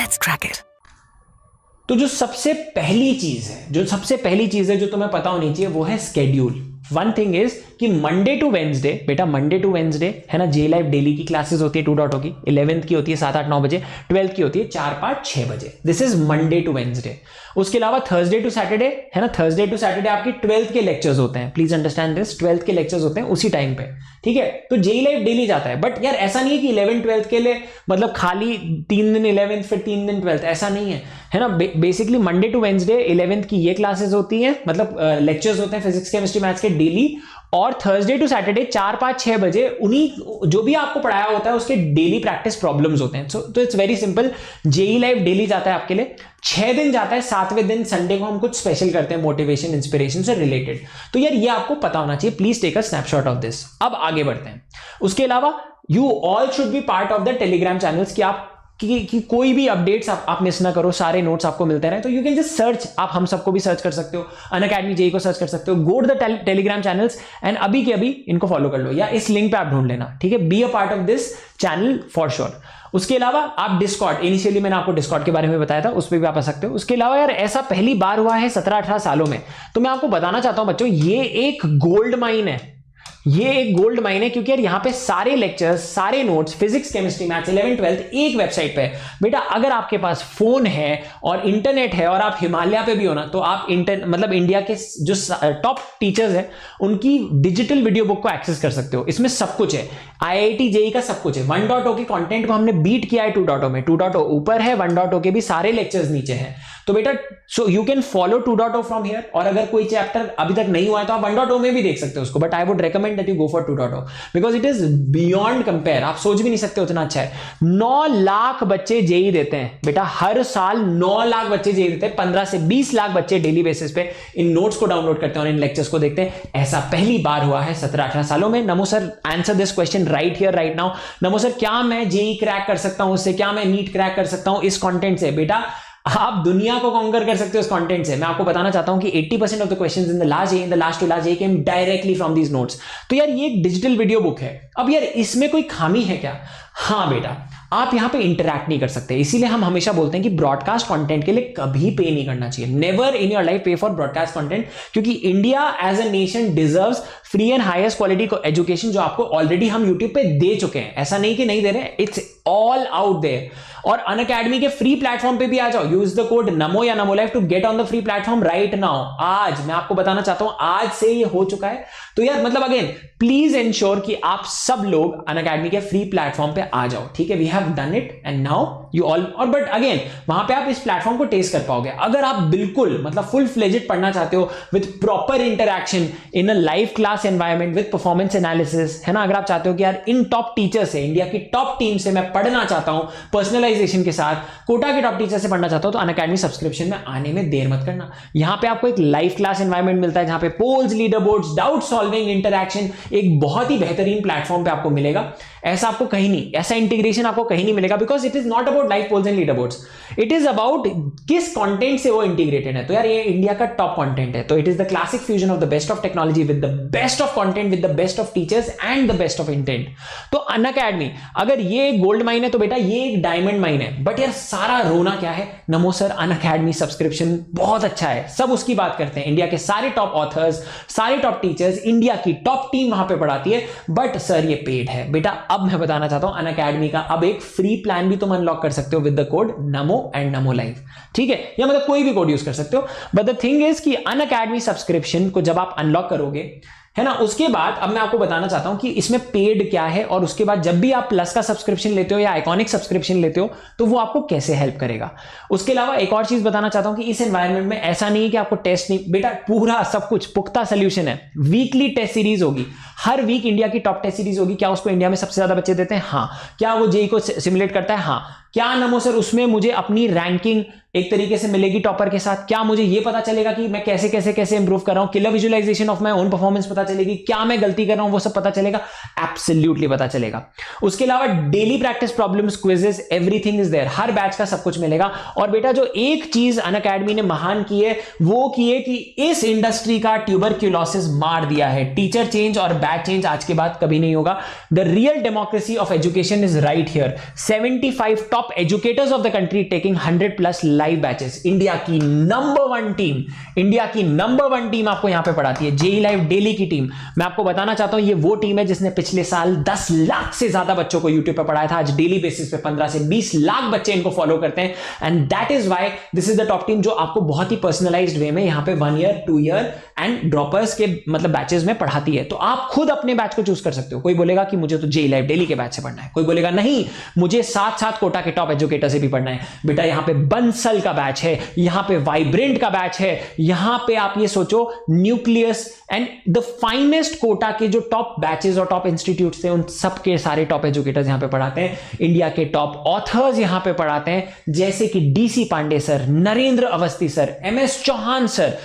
let's crack it. तो जो सबसे पहली चीज है जो तुम्हें पता होनी चाहिए वो है स्केड्यूल। वन थिंग इज कि मंडे टू वेंसडे, बेटा मंडे टू वेंसडे है ना, जे लाइव डेली की क्लासेस होती है 2.0 की, 11th की होती है 7, 8, 9 बजे, 12th की होती है 4, 5, 6 बजे। This is Monday to Wednesday. उसके अलावा थर्सडे टू सैटरडे है ना, थर्सडे टू सैटरडे आपकी 12th के लेक्चर्स होते हैं। प्लीज अंडरस्टैंड दिस, 12th के लेक्चर्स होते हैं उसी टाइम पे, ठीक है। तो जे लाइव डेली जाता है, बट यार ऐसा नहीं है कि 11th 12th के लिए मतलब खाली 3 दिन 11th फिर 3 दिन 12th, ऐसा नहीं है ना। Basically Monday to Wednesday 11th की ये क्लासेस होती हैं, मतलब लेक्चर्स होते हैं फिजिक्स केमिस्ट्री मैथ्स के डेली, और थर्सडे टू सैटरडे 4, 5, 6 बजे उन्हीं जो भी आपको पढ़ाया होता है उसके डेली प्रैक्टिस प्रॉब्लम्स होते हैं। तो it's very simple, JEE live daily जाता है आपके लिए, 6 दिन जाता है, 7वें दिन संडे को हम कुछ स्पेशल करते हैं मोटिवेशन इंस्पिरेशन से रिलेटेड। तो यार ये आपको पता होना चाहिए, please take a snapshot of this. अब आगे बढ़ते हैं। उसके अलावा you all should be part of the Telegram channels, कि आप कि कोई भी अपडेट्स आप मिस ना करो, सारे नोट्स आपको मिलते रहे। तो यू कैन जस्ट सर्च, आप हम सबको भी सर्च कर सकते हो, अनअकैडमी जेई को सर्च कर सकते हो, go to the Telegram channels and अभी के अभी इनको फॉलो कर लो, या इस लिंक पे आप ढूंढ लेना, ठीक है। Be a part of this channel for sure. उसके अलावा आप डिस्कॉर्ड, इनिशियली मैंने आपको डिस्कॉर्ड के बारे में बताया था, उस पर भी आप आ सकते हो। उसके अलावा यार ऐसा पहली बार हुआ है 17-18 सालों में, तो मैं आपको बताना चाहता हूं बच्चों, ये एक गोल्ड माइन है, ये एक गोल्ड माइन है, क्योंकि यार यहाँ पे सारे लेक्चर्स, सारे notes, physics chemistry maths 11th 12th एक वेबसाइट पे है। बेटा अगर आपके पास फोन है और इंटरनेट है और आप हिमालय पे भी हो ना, तो आप मतलब इंडिया के जो टॉप टीचर्स हैं उनकी डिजिटल वीडियो बुक को एक्सेस कर सकते हो। इसमें सब कुछ है, IIT जेई का सब कुछ है। 1.0 के कंटेंट को हमने बीट किया है 2.0 में, 2.0 ऊपर है, 1.0 के भी सारे लेक्चर्स नीचे हैं। तो बेटा so you can follow 2.0 from here, और अगर कोई चैप्टर अभी तक नहीं हुआ है तो आप 1.0 में भी देख सकते हो उसको, but I would recommend that you go for 2.0 because it is beyond compare. आप सोच भी नहीं सकते उतना अच्छा है। 9 लाख बच्चे जेई देते हैं बेटा, हर साल 9 लाख बच्चे जेई देते हैं। 15 से 20 लाख बच्चे डेली बेसिस पे इन नोट्स को डाउनलोड करते हैं और इन लेक्चर्स को देखते हैं। ऐसा पहली बार हुआ है 17-18 सालों में। नमो sir answer this question right here right now. NaMo sir क्या मैं जेई क्रैक कर सकता हूं उससे, क्या मैं नीट क्रैक कर सकता हूं इस कंटेंट से? बेटा आप दुनिया को कॉन्कर कर सकते हो इस कंटेंट से। मैं आपको बताना चाहता हूं कि 80% of the questions in the last to last JEE came directly from these notes. तो यार ये एक डिजिटल वीडियो बुक है। अब यार इसमें कोई खामी है क्या? हाँ बेटा, आप यहां पे इंटरैक्ट नहीं कर सकते, इसीलिए हम हमेशा बोलते हैं कि ब्रॉडकास्ट कंटेंट के लिए कभी पे नहीं करना चाहिए। Never in your life pay for broadcast content, क्योंकि India as a nation deserves free and highest quality education, जो आपको ऑलरेडी हम यूट्यूब पे दे चुके हैं। ऐसा नहीं कि नहीं दे रहे, इट्स ऑल आउट देयर। और अनअकैडमी के फ्री प्लेटफॉर्म पे भी आ जाओ, यूज द कोड नमो या Namo live to get on the free platform right now. आज मैं आपको बताना चाहता हूं, आज से ये हो चुका है। तो यार मतलब अगेन प्लीज इंश्योर कि आप सब लोग अनअकैडमी के फ्री प्लेटफॉर्म पे आ जाओ, ठीक है। We have done it and now you all, और बट अगेन वहां पे आप इस प्लेटफॉर्म को टेस्ट कर पाओगे। अगर आप बिल्कुल मतलब फुल फ्लेजेड पढ़ना चाहते हो with proper interaction in a live class environment with performance analysis, है ना, अगर आप चाहते हो कि यार इन टॉप टीचर से, इंडिया की टॉप टीम से मैं पढ़ना चाहता हूं पर्सनलाइजेशन के साथ, कोटा के टॉप टीचर से पढ़ना चाहता हूं, तो अनअकैडमी सब्सक्रिप्शन में आने में देर मत करना। यहां पे आपको एक लाइव क्लास एनवायरमेंट मिलता है जहां पे polls, leader boards, doubt solving, interaction, एक बहुत ही बेहतरीन प्लेटफॉर्म पे आपको मिलेगा। ऐसा आपको कहीं नहीं, ऐसा इंटीग्रेशन आपको कहीं नहीं मिलेगा, because it is not about live polls and leader boards, it is about किस कंटेंट से वो इंटीग्रेटेड है। तो यार ये इंडिया का टॉप कंटेंट है, तो it is the classic fusion of the best of technology with the best of content with the best of teachers and the best of intent. तो अनअकैडमी अगर ये एक गोल्ड माइन है तो बेटा ये एक डायमंड माइन है। बट यार सारा रोना क्या है? नमो सर अनअकैडमी सब्सक्रिप्शन बहुत अच्छा है, सब उसकी बात करते हैं। इंडिया के सारे टॉप ऑथर्स, सारे टॉप टीचर्स, इंडिया की टॉप टीम वहां पे पढ़ाती है। बट सर ये पेड है बेटा। अब मैं बताना चाहता हूं अनअकैडमी का अब एक फ्री प्लान भी तुम अनलॉक कर सकते हो with the code NaMo and NaMo live, ठीक है, या मतलब कोई भी कोड यूज कर सकते हो। बट द थिंग इज कि अनअकैडमी सब्सक्रिप्शन को जब आप अनलॉक करोगे, है ना, उसके बाद अब मैं आपको बताना चाहता हूं कि इसमें पेड क्या है, और उसके बाद जब भी आप प्लस का सब्सक्रिप्शन लेते हो या आइकॉनिक सब्सक्रिप्शन लेते हो तो वो आपको कैसे हेल्प करेगा। उसके अलावा एक और चीज बताना चाहता हूं कि इस एनवायरनमेंट में ऐसा नहीं है कि आपको टेस्ट नहीं, बेटा पूरा सब कुछ पुख्ता सोल्यूशन है। वीकली टेस्ट सीरीज होगी, हर वीक इंडिया की टॉप टेस्ट सीरीज होगी। क्या उसको इंडिया में सबसे ज्यादा बच्चे देते हैं? हाँ। क्या वो जेई को सिमुलेट करता है? हाँ। क्या नमो सर उसमें मुझे अपनी रैंकिंग एक तरीके से मिलेगी टॉपर के साथ? क्या मुझे ये पता चलेगा कि मैं कैसे कैसे कैसे इंप्रूव कर रहा हूं? Killer visualisation of my own performance पता चलेगी? क्या मैं गलती कर रहा हूं वो सब पता चलेगा? एब्सोल्युटली पता चलेगा। उसके अलावा daily practice problems, quizzes, everything is there. हर बैच का सब कुछ मिलेगा। और बेटा जो एक चीज अनअकैडमी ने महान की है वो की है कि इस इंडस्ट्री का ट्यूबरक्यूलोसिस मार दिया है। टीचर चेंज और बैच चेंज आज के बाद कभी नहीं होगा। The real democracy of education is right here. 75 top educators of the country taking 100+ live batches. India की नंबर 1 टीम, इंडिया की नंबर 1 टीम आपको यहां पे पढ़ाती है, जेई लाइव दिल्ली की टीम। मैं आपको बताना चाहता हूं ये वो टीम है जिसने पिछले साल 10 लाख से ज्यादा बच्चों को यूट्यूब पे पढ़ाया था। आज डेली बेसिस पे 15 से 20 लाख बच्चे इनको फॉलो करते हैं। And that is why this is the top team, जो आपको बहुत ही पर्सनलाइज्ड वे में यहां पे 1 ईयर 2 ईयर एंड ड्रॉपर्स के मतलब बैचेस में पढ़ाती है। तो आप खुद अपने बैच को चूज कर सकते हो। कोई बोलेगा कि मुझे तो जेई लाइव दिल्ली के बैच से पढ़ना है, कोई बोलेगा नहीं मुझे साथ कोटा के टॉप एजुकेटर से भी पढ़ना है। बेटा यहां पे बंसल का बैच है, यहां पे वाइब्रेंट का बैच है, यहां पे आप ये सोचो nucleus and the finest Kota के जो टॉप बैचेस और टॉप इंस्टीट्यूट्स थे उन सब के सारे टॉप एजुकेटर्स यहां पे पढ़ाते हैं। इंडिया के टॉप ऑथर्स यहां पे पढ़ाते हैं, जैसे कि DC Pandey sir, Narendra Awasthi sir, MS Chauhan sir,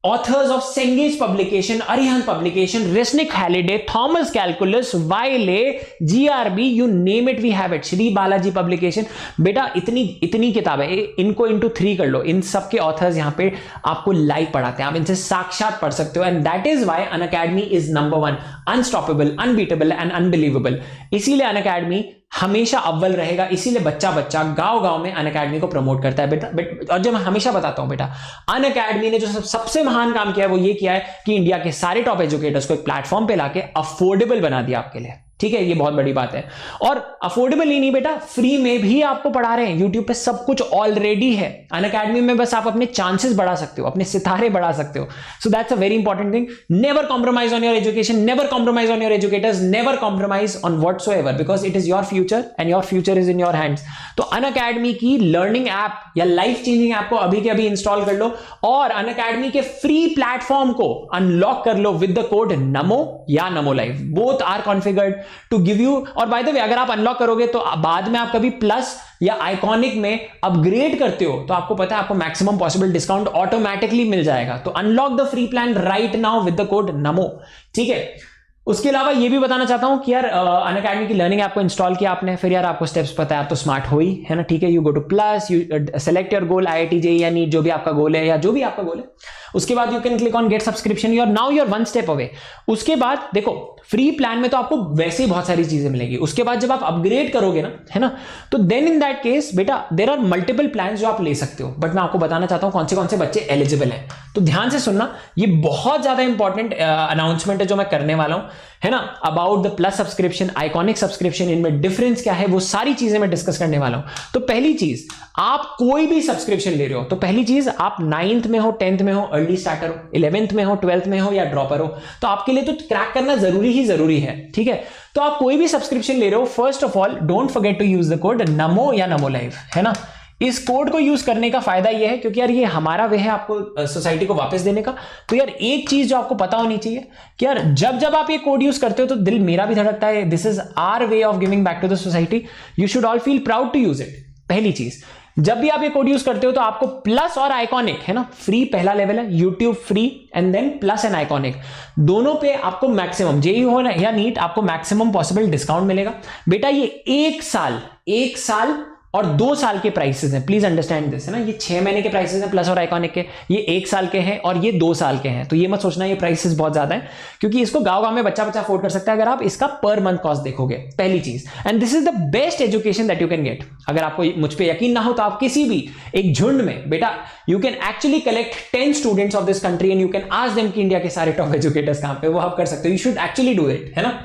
authors of Cengage publication, Arihant publication, Resnick Halliday, Thomas Calculus, Wiley, GRB, you name it we have it, Shri Balaji publication। बेटा इतनी किताबें, इनको into 3 कर लो। इन सब के ऑथर्स यहाँ पे आपको लाइव पढ़ाते हैं, आप इनसे साक्षात पढ़ सकते हो। And that is why Unacademy is number 1, unstoppable, unbeatable and unbelievable. इसीलिए अनअकैडमी हमेशा अव्वल रहेगा, इसीलिए बच्चा गांव-गांव में अनअकैडमी को प्रमोट करता है बेटा। और जो मैं हमेशा बताता हूं बेटा, अनअकैडमी ने जो सबसे महान काम किया है वो ये किया है कि इंडिया के सारे टॉप एजुकेटर्स को एक प्लेटफॉर्म पे लाके अफोर्डेबल बना दिया आपके लिए। ठीक है, ये बहुत बड़ी बात है। और अफोर्डेबल ही नहीं बेटा, फ्री में भी आपको पढ़ा रहे हैं। यूट्यूब पे सब कुछ ऑलरेडी है। अनअकैडमी में बस आप अपने चांसेस बढ़ा सकते हो, अपने सितारे बढ़ा सकते हो। So that's a very important thing. Never compromise on your education, never compromise on your educators, never compromise on whatsoever, because it is your future and your future is in your hands. तो Unacademy की learning app या life changing app को अभी के अभी install कर लो और Unacademy के फ्री प्लेटफॉर्म को अनलॉक कर लो विद द कोड नमो या Namo live. Both are configured to give you. और बाय द वे अगर आप अनलॉक करोगे तो बाद में आप कभी प्लस या आइकॉनिक में अपग्रेड करते हो तो आपको पता है आपको मैक्सिमम पॉसिबल डिस्काउंट ऑटोमेटिकली मिल जाएगा। तो unlock the free plan right now with the code नमो। ठीक है, उसके अलावा ये भी बताना चाहता हूं कि यार अनअकैडमी की लर्निंग ऐप को इंस्टॉल किया आपने, फिर यार आपको स्टेप्स पता है, आप तो स्मार्ट हो ही, है ना। ठीक है, you go two plus, you select your goal, IIT JEE या नीट, जो भी आपका गोल है या जो भी आपका गोल है। उसके बाद you can click on get subscription, you are now you're 1 step away. उसके बाद देखो फ्री प्लान में तो आपको वैसे ही बहुत सारी चीजें मिलेगी। उसके बाद जब आप अपग्रेड करोगे ना, है ना, तो देन इन दैट केस बेटा देयर आर मल्टीपल प्लान जो आप ले सकते हो। बट मैं आपको बताना चाहता हूं कौन से बच्चे एलिजिबल हैं। तो ध्यान से सुनना, ये बहुत ज्यादा इंपॉर्टेंट अनाउंसमेंट है जो मैं करने वाला हूं, है ना, about the plus subscription, iconic subscription, इनमें डिफरेंस क्या है, वो सारी चीजें मैं डिस्कस करने वाला हूं। तो पहली चीज, आप कोई भी सब्सक्रिप्शन ले रहे हो तो पहली चीज, आप 9th में हो, 10th में हो, अर्ली स्टार्टर हो, 11th में हो, 12th में हो या ड्रॉपर हो, तो आपके लिए तो क्रैक करना जरूरी है। ठीक है, तो आप कोई भी सब्सक्रिप्शन ले रहे हो, first of all don't forget to use the code Namo या नमो लाइव, है ना। इस कोड को यूज करने का फायदा यह है क्योंकि यार ये हमारा वे है आपको सोसाइटी को वापस देने का। तो यार एक चीज जो आपको पता होनी चाहिए कि यार जब आप ये कोड यूज करते हो तो दिल मेरा भी धड़कता है, this is our way of giving back to the society, you should all feel proud to use it. पहली चीज, जब भी आप ये कोड यूज करते हो तो आपको प्लस और आइकॉनिक, है ना, फ्री पहला लेवल है, YouTube free and then plus and iconic, दोनों पे आपको मैक्सिमम, जेईई हो या नीट, आपको मैक्सिमम पॉसिबल डिस्काउंट मिलेगा। बेटा ये 1 साल और 2 साल के प्राइसेस हैं, प्लीज अंडरस्टैंड दिस, है ना। ये 6 महीने के प्राइसेस हैं प्लस और आइकॉनिक के, ये 1 साल के हैं और ये 2 साल के हैं। तो ये मत सोचना ये प्राइसेस बहुत ज्यादा है, क्योंकि इसको गांव में बच्चा अफोर्ड कर सकता है अगर आप इसका पर मंथ कॉस्ट देखोगे। पहली चीज, and this is the best education that you can get. अगर आपको मुझ पे यकीन ना हो तो आप किसी भी एक झुंड में बेटा you can actually collect 10 students of this country and you can ask them कि इंडिया के सारे टॉप एजुकेटर्स कहां पे, वो आप कर सकते हो। You should actually do it, है ना।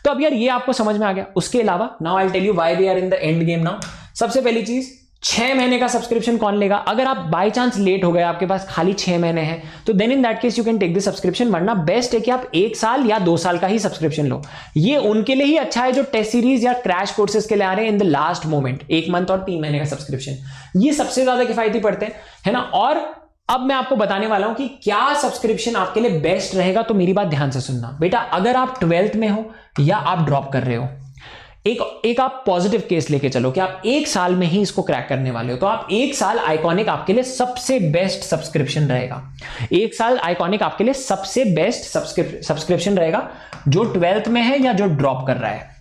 तो अब यार ये आपको समझ में आ गया। उसके अलावा now I will tell you why we are in the end game now. सबसे पहली चीज, 6 महीने का सब्सक्रिप्शन कौन लेगा? अगर आप बाय चांस लेट हो गए, आपके पास खाली 6 महीने हैं, तो then in that case you can take this subscription. वरना बेस्ट है कि आप 1 साल या 2 साल का ही सब्सक्रिप्शन लो। ये उनके लिए ही अच्छा है जो टेस्ट सीरीज या क्रैश कोर्सेज के लिए आ रहे हैं इन द लास्ट मोमेंट। 1 मंथ और 3 महीने का सब्सक्रिप्शन, ये सबसे ज्यादा किफायती पड़ते हैं, है ना। और अब मैं आपको बताने वाला हूं कि क्या सब्सक्रिप्शन आपके लिए बेस्ट रहेगा। तो मेरी बात ध्यान से सुनना बेटा, अगर आप 12th में हो या आप ड्रॉप कर रहे हो, एक आप पॉजिटिव केस लेके चलो कि आप एक साल में ही इसको क्रैक करने वाले हो, तो आप एक साल आइकॉनिक आपके लिए सबसे बेस्ट सब्सक्रिप्शन रहेगा। एक साल आइकॉनिक आपके लिए सबसे बेस्ट सब्सक्रिप्शन रहेगा जो 12th में है या जो ड्रॉप कर रहा है।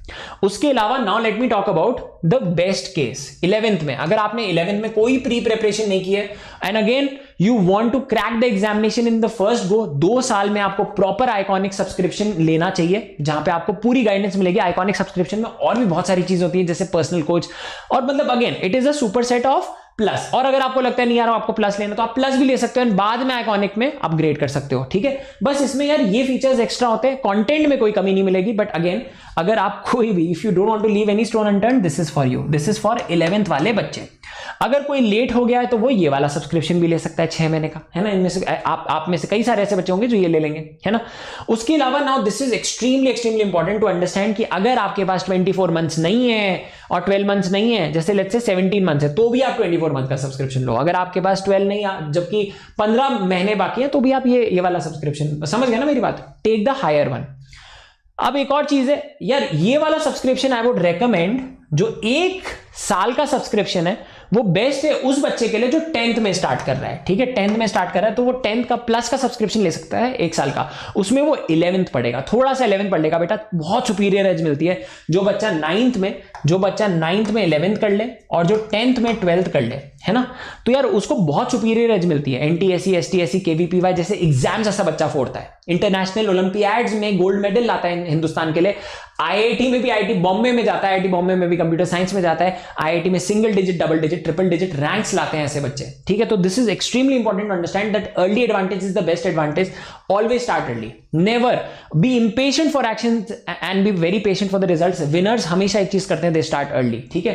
उसके अलावा now let me talk about the best case 11th में। अगर आपने 11th में कोई प्री प्रिपरेशन नहीं की है and again you want to crack the examination in the first go, 2 साल में आपको प्रॉपर आइकॉनिक सब्सक्रिप्शन लेना चाहिए जहां पे आपको पूरी गाइडेंस मिलेगी। आइकॉनिक सब्सक्रिप्शन में और भी बहुत सारी चीज होती है जैसे पर्सनल कोच, और मतलब again it is a super set of plus. और अगर आपको लगता है नहीं यार आपको प्लस लेना तो आप प्लस भी ले सकते हो, बाद में आइकॉनिक में अपग्रेड कर सकते हो। ठीक है, बस इसमें यार ये फीचर्स एक्स्ट्रा होते हैं, कंटेंट में कोई कमी नहीं मिलेगी। बट अगेन अगर आप कोई भी if you don't want to leave any stone unturned, this is for you, this is for 11th वाले बच्चे। अगर कोई लेट हो गया है तो वो ये वाला सब्सक्रिप्शन भी ले सकता है 6 महीने का, है ना। इनमें से आप में से कई सारे ऐसे बच्चे होंगे जो ये ले लेंगे, है ना। उसके अलावा now this is extremely important to understand कि अगर आपके पास 24 मंथ्स नहीं है और 12 मंथ्स नहीं है, जैसे लेट्स से 17 मंथ्स है, तो भी आप 24 मंथ का सब्सक्रिप्शन लो। अगर आपके पास 12 नहीं जबकि 15 महीने बाकी है तो भी आप ये वाला सब्सक्रिप्शन, समझ गए ना मेरी बात, टेक द हायर वन। अब एक और चीज है यार, ये वाला सब्सक्रिप्शन आई वुड रेकमेंड, जो 1 साल का सब्सक्रिप्शन है वो बेस्ट है उस बच्चे के लिए जो 10th में स्टार्ट कर रहा है। ठीक है, 10th में स्टार्ट कर रहा है तो वो 10th का प्लस का सब्सक्रिप्शन ले सकता है 1 साल का, उसमें वो 11th पढ़ेगा, थोड़ा सा 11th पढ़ लेगा बेटा, बहुत सुपीरियर एज मिलती है। जो बच्चा 9th में 11th कर ले और जो 10th में 12th कर ले, है ना, तो यार उसको बहुत सुपीरियर एज मिलती है। NTSE, STSE, KVPY जैसे एग्जाम्स ऐसा बच्चा फोड़ता है, इंटरनेशनल ओलंपियाड्स में गोल्ड मेडल लाता है हिंदुस्तान के लिए, IIT में भी, IIT बॉम्बे में जाता है, IIT बॉम्बे में भी कंप्यूटर साइंस में जाता है, IIT में single digit, double digit, triple digit ranks लाते हैं ऐसे बच्चे। ठीक है, तो this is extremely important to understand that early advantage is the best advantage. Always start early, never be impatient for action and be very patient for the results. Winners हमेशा एक चीज करते हैं, दे स्टार्ट अर्ली। ठीक है,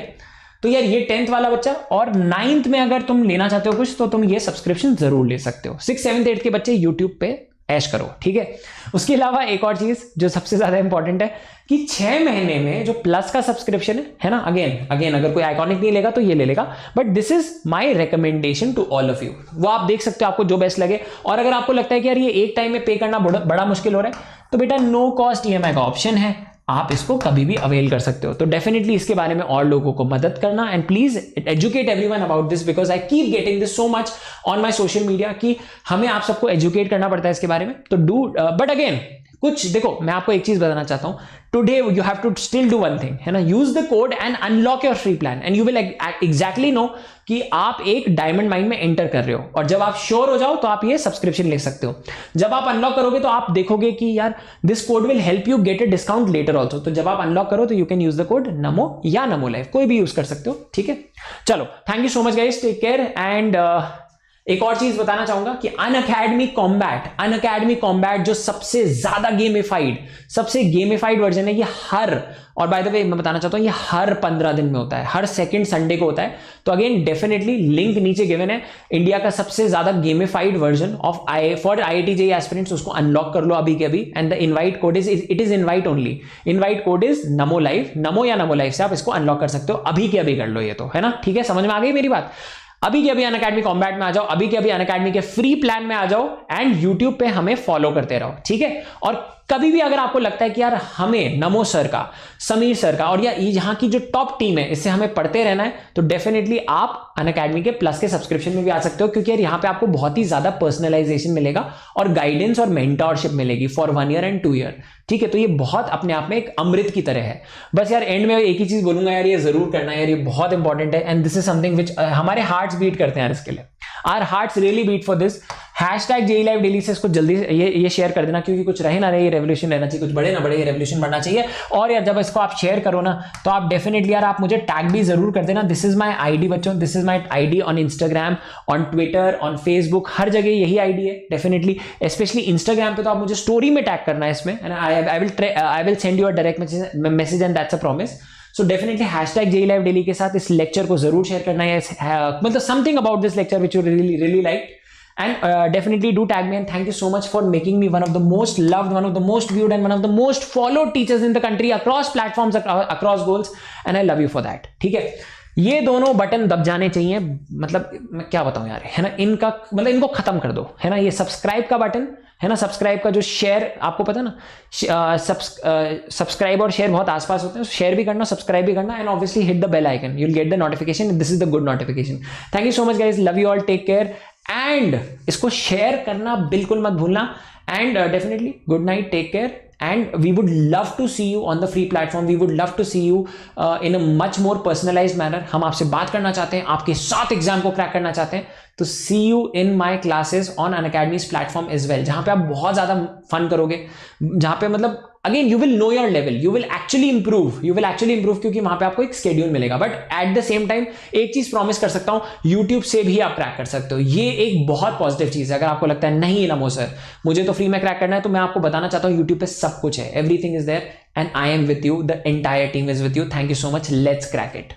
तो यार ये 10th वाला बच्चा, और 9th में अगर तुम लेना चाहते हो कुछ तो तुम ये सब्सक्रिप्शन जरूर ले सकते हो। 6th, 7th, 8th के बच्चे यूट्यूब पे ऐश करो। ठीक है, उसके अलावा एक और चीज जो सबसे ज्यादा इंपॉर्टेंट है कि 6 महीने में जो प्लस का सब्सक्रिप्शन है ना, अगेन अगर कोई आइकॉनिक नहीं लेगा तो ये ले लेगा, but this is my recommendation to all of you. वो आप देख सकते हो आपको जो बेस्ट लगे। और अगर आपको लगता है कि यार ये एक टाइम में पे करना बड़ा मुश्किल हो रहा है तो बेटा नो कॉस्ट EMI का ऑप्शन है, आप इसको कभी भी अवेल कर सकते हो। तो डेफिनेटली इसके बारे में और लोगों को मदद करना and please educate everyone about this, because I keep getting this so much on my social media कि हमें आप सबको एजुकेट करना पड़ता है इसके बारे में। तो डू, बट अगेन कुछ देखो, मैं आपको एक चीज बताना चाहता हूं, today you have to still do one thing, है ना, use the code and unlock your free plan and you will exactly know कि आप एक डायमंड माइन में एंटर कर रहे हो। और जब आप श्योर हो जाओ तो आप ये सब्सक्रिप्शन ले सकते हो। जब आप अनलॉक करोगे तो आप देखोगे कि यार this code will help you get a discount letter also. तो जब आप अनलॉक करो तो you can use the code Namo या नमो लाइफ, कोई भी यूज कर सकते हो। ठीक है, चलो thank you so much guys, take care. And एक और चीज बताना चाहूंगा कि अनअकैडमी कॉम्बैट जो सबसे ज्यादा गेमिफाइड वर्जन है, ये और बाय द वे मैं बताना चाहता हूं ये हर 15 दिन में होता है, हर सेकंड संडे को होता है। तो अगेन डेफिनेटली लिंक नीचे गिवन है, इंडिया का सबसे ज्यादा gamified version of for IIT JEE aspirants, उसको अनलॉक कर लो अभी के अभी। And the invite code is invite only, invite code is NaMo life, नमो या नमो लाइफ से आप इसको अनलॉक कर सकते हो। अभी के अभी कर लो ये, तो है ना, ठीक है, समझ में आ गई मेरी बात। अभी के अभी अनअकैडमी कॉम्बैट में आ जाओ, अभी के अभी अनअकैडमी के फ्री प्लान में आ जाओ एंड यूट्यूब पे हमें फॉलो करते रहो। ठीक है, और कभी भी अगर आपको लगता है कि यार हमें नमो सर का, समीर सर का और या यहाँ की जो टॉप टीम है इससे हमें पढ़ते रहना है, तो डेफिनेटली आप अनअकैडमी के प्लस के सब्सक्रिप्शन में भी आ सकते हो, क्योंकि यार यहाँ पे आपको बहुत ही ज्यादा पर्सनलाइजेशन मिलेगा और गाइडेंस और मेंटरशिप मिलेगी फॉर 1 ईयर एंड 2 ईयर। ठीक है, तो ये बहुत अपने आप में एक अमृत की तरह है। बस यार एंड में एक ही चीज बोलूंगा यार, ये जरूर करना है यार, ये बहुत इंपॉर्टेंट है and this is something which हमारे हार्ट्स बीट करते हैं यार इसके लिए, our hearts really beat for this. #JEE Live Daily से इसको जल्दी ये शेयर कर देना, क्योंकि कुछ रहे ना रहे, ये रेवोल्यूशन रहना चाहिए, कुछ बड़े ना बड़े, ये रेवोल्यूशन बढ़ना चाहिए। और यार जब इसको आप शेयर करो ना तो आप डेफिनेटली यार आप मुझे टैग भी जरूर कर देना। दिस इज माय आईडी बच्चों, this is my ID on Instagram, on Twitter, on Facebook, हर जगह यही आईडी है डेफिनेटली। स्पेशली इंस्टाग्राम पे तो आप मुझे स्टोरी में टैग करना है इसमें, and I will send you a direct message and that's a promise. So definitely #JEE Live Daily के साथ इस लेक्चर को जरूर शेयर करना है, मतलब something about this lecture which you really like, and definitely do tag me, and thank you so much for making me one of the most loved, one of the most viewed and one of the most followed teachers in the country across platforms, across goals, and I love you for that. ठीक है, ये दोनों button दब जाने चाहिए, मतलब मैं क्या बताऊं यार, है ना, इनका मतलब इनको खत्म कर दो, है ना। ये सब्सक्राइब का बटन है ना, सब्सक्राइब का जो शेयर, आपको पता ना, सब्सक्राइब और शेयर बहुत आसपास होते हैं, शेयर भी करना, सब्सक्राइब भी करना, and obviously hit the bell icon, you will get the notification, this is the good notification. Thank you so much guys, love you all, take care, and इसको शेयर करना बिल्कुल मत भूलना, and definitely good night, take care, and we would love to see you on the free platform. We would love to see you in a much more personalized manner. हम आपसे बात करना चाहते हैं, आपके साथ एग्जाम को क्रैक करना चाहते हैं, तो see you in my classes on Unacademy's platform as well, जहां पे आप बहुत ज्यादा फन करोगे, जहां पे मतलब again you will know your level, you will actually improve, क्योंकि वहां पे आपको एक स्केड्यूल मिलेगा। But at the same time एक चीज प्रॉमिस कर सकता हूं, यूट्यूब से भी आप क्रैक कर सकते हो, ये एक बहुत पॉजिटिव चीज है। अगर आपको लगता है नहीं नमो सर मुझे तो फ्री में क्रैक करना है, तो मैं आपको बताना चाहता हूं यूट्यूब पे सब कुछ है, everything is there, and I am with you, the entire team is with you. Thank you so much, let's crack it.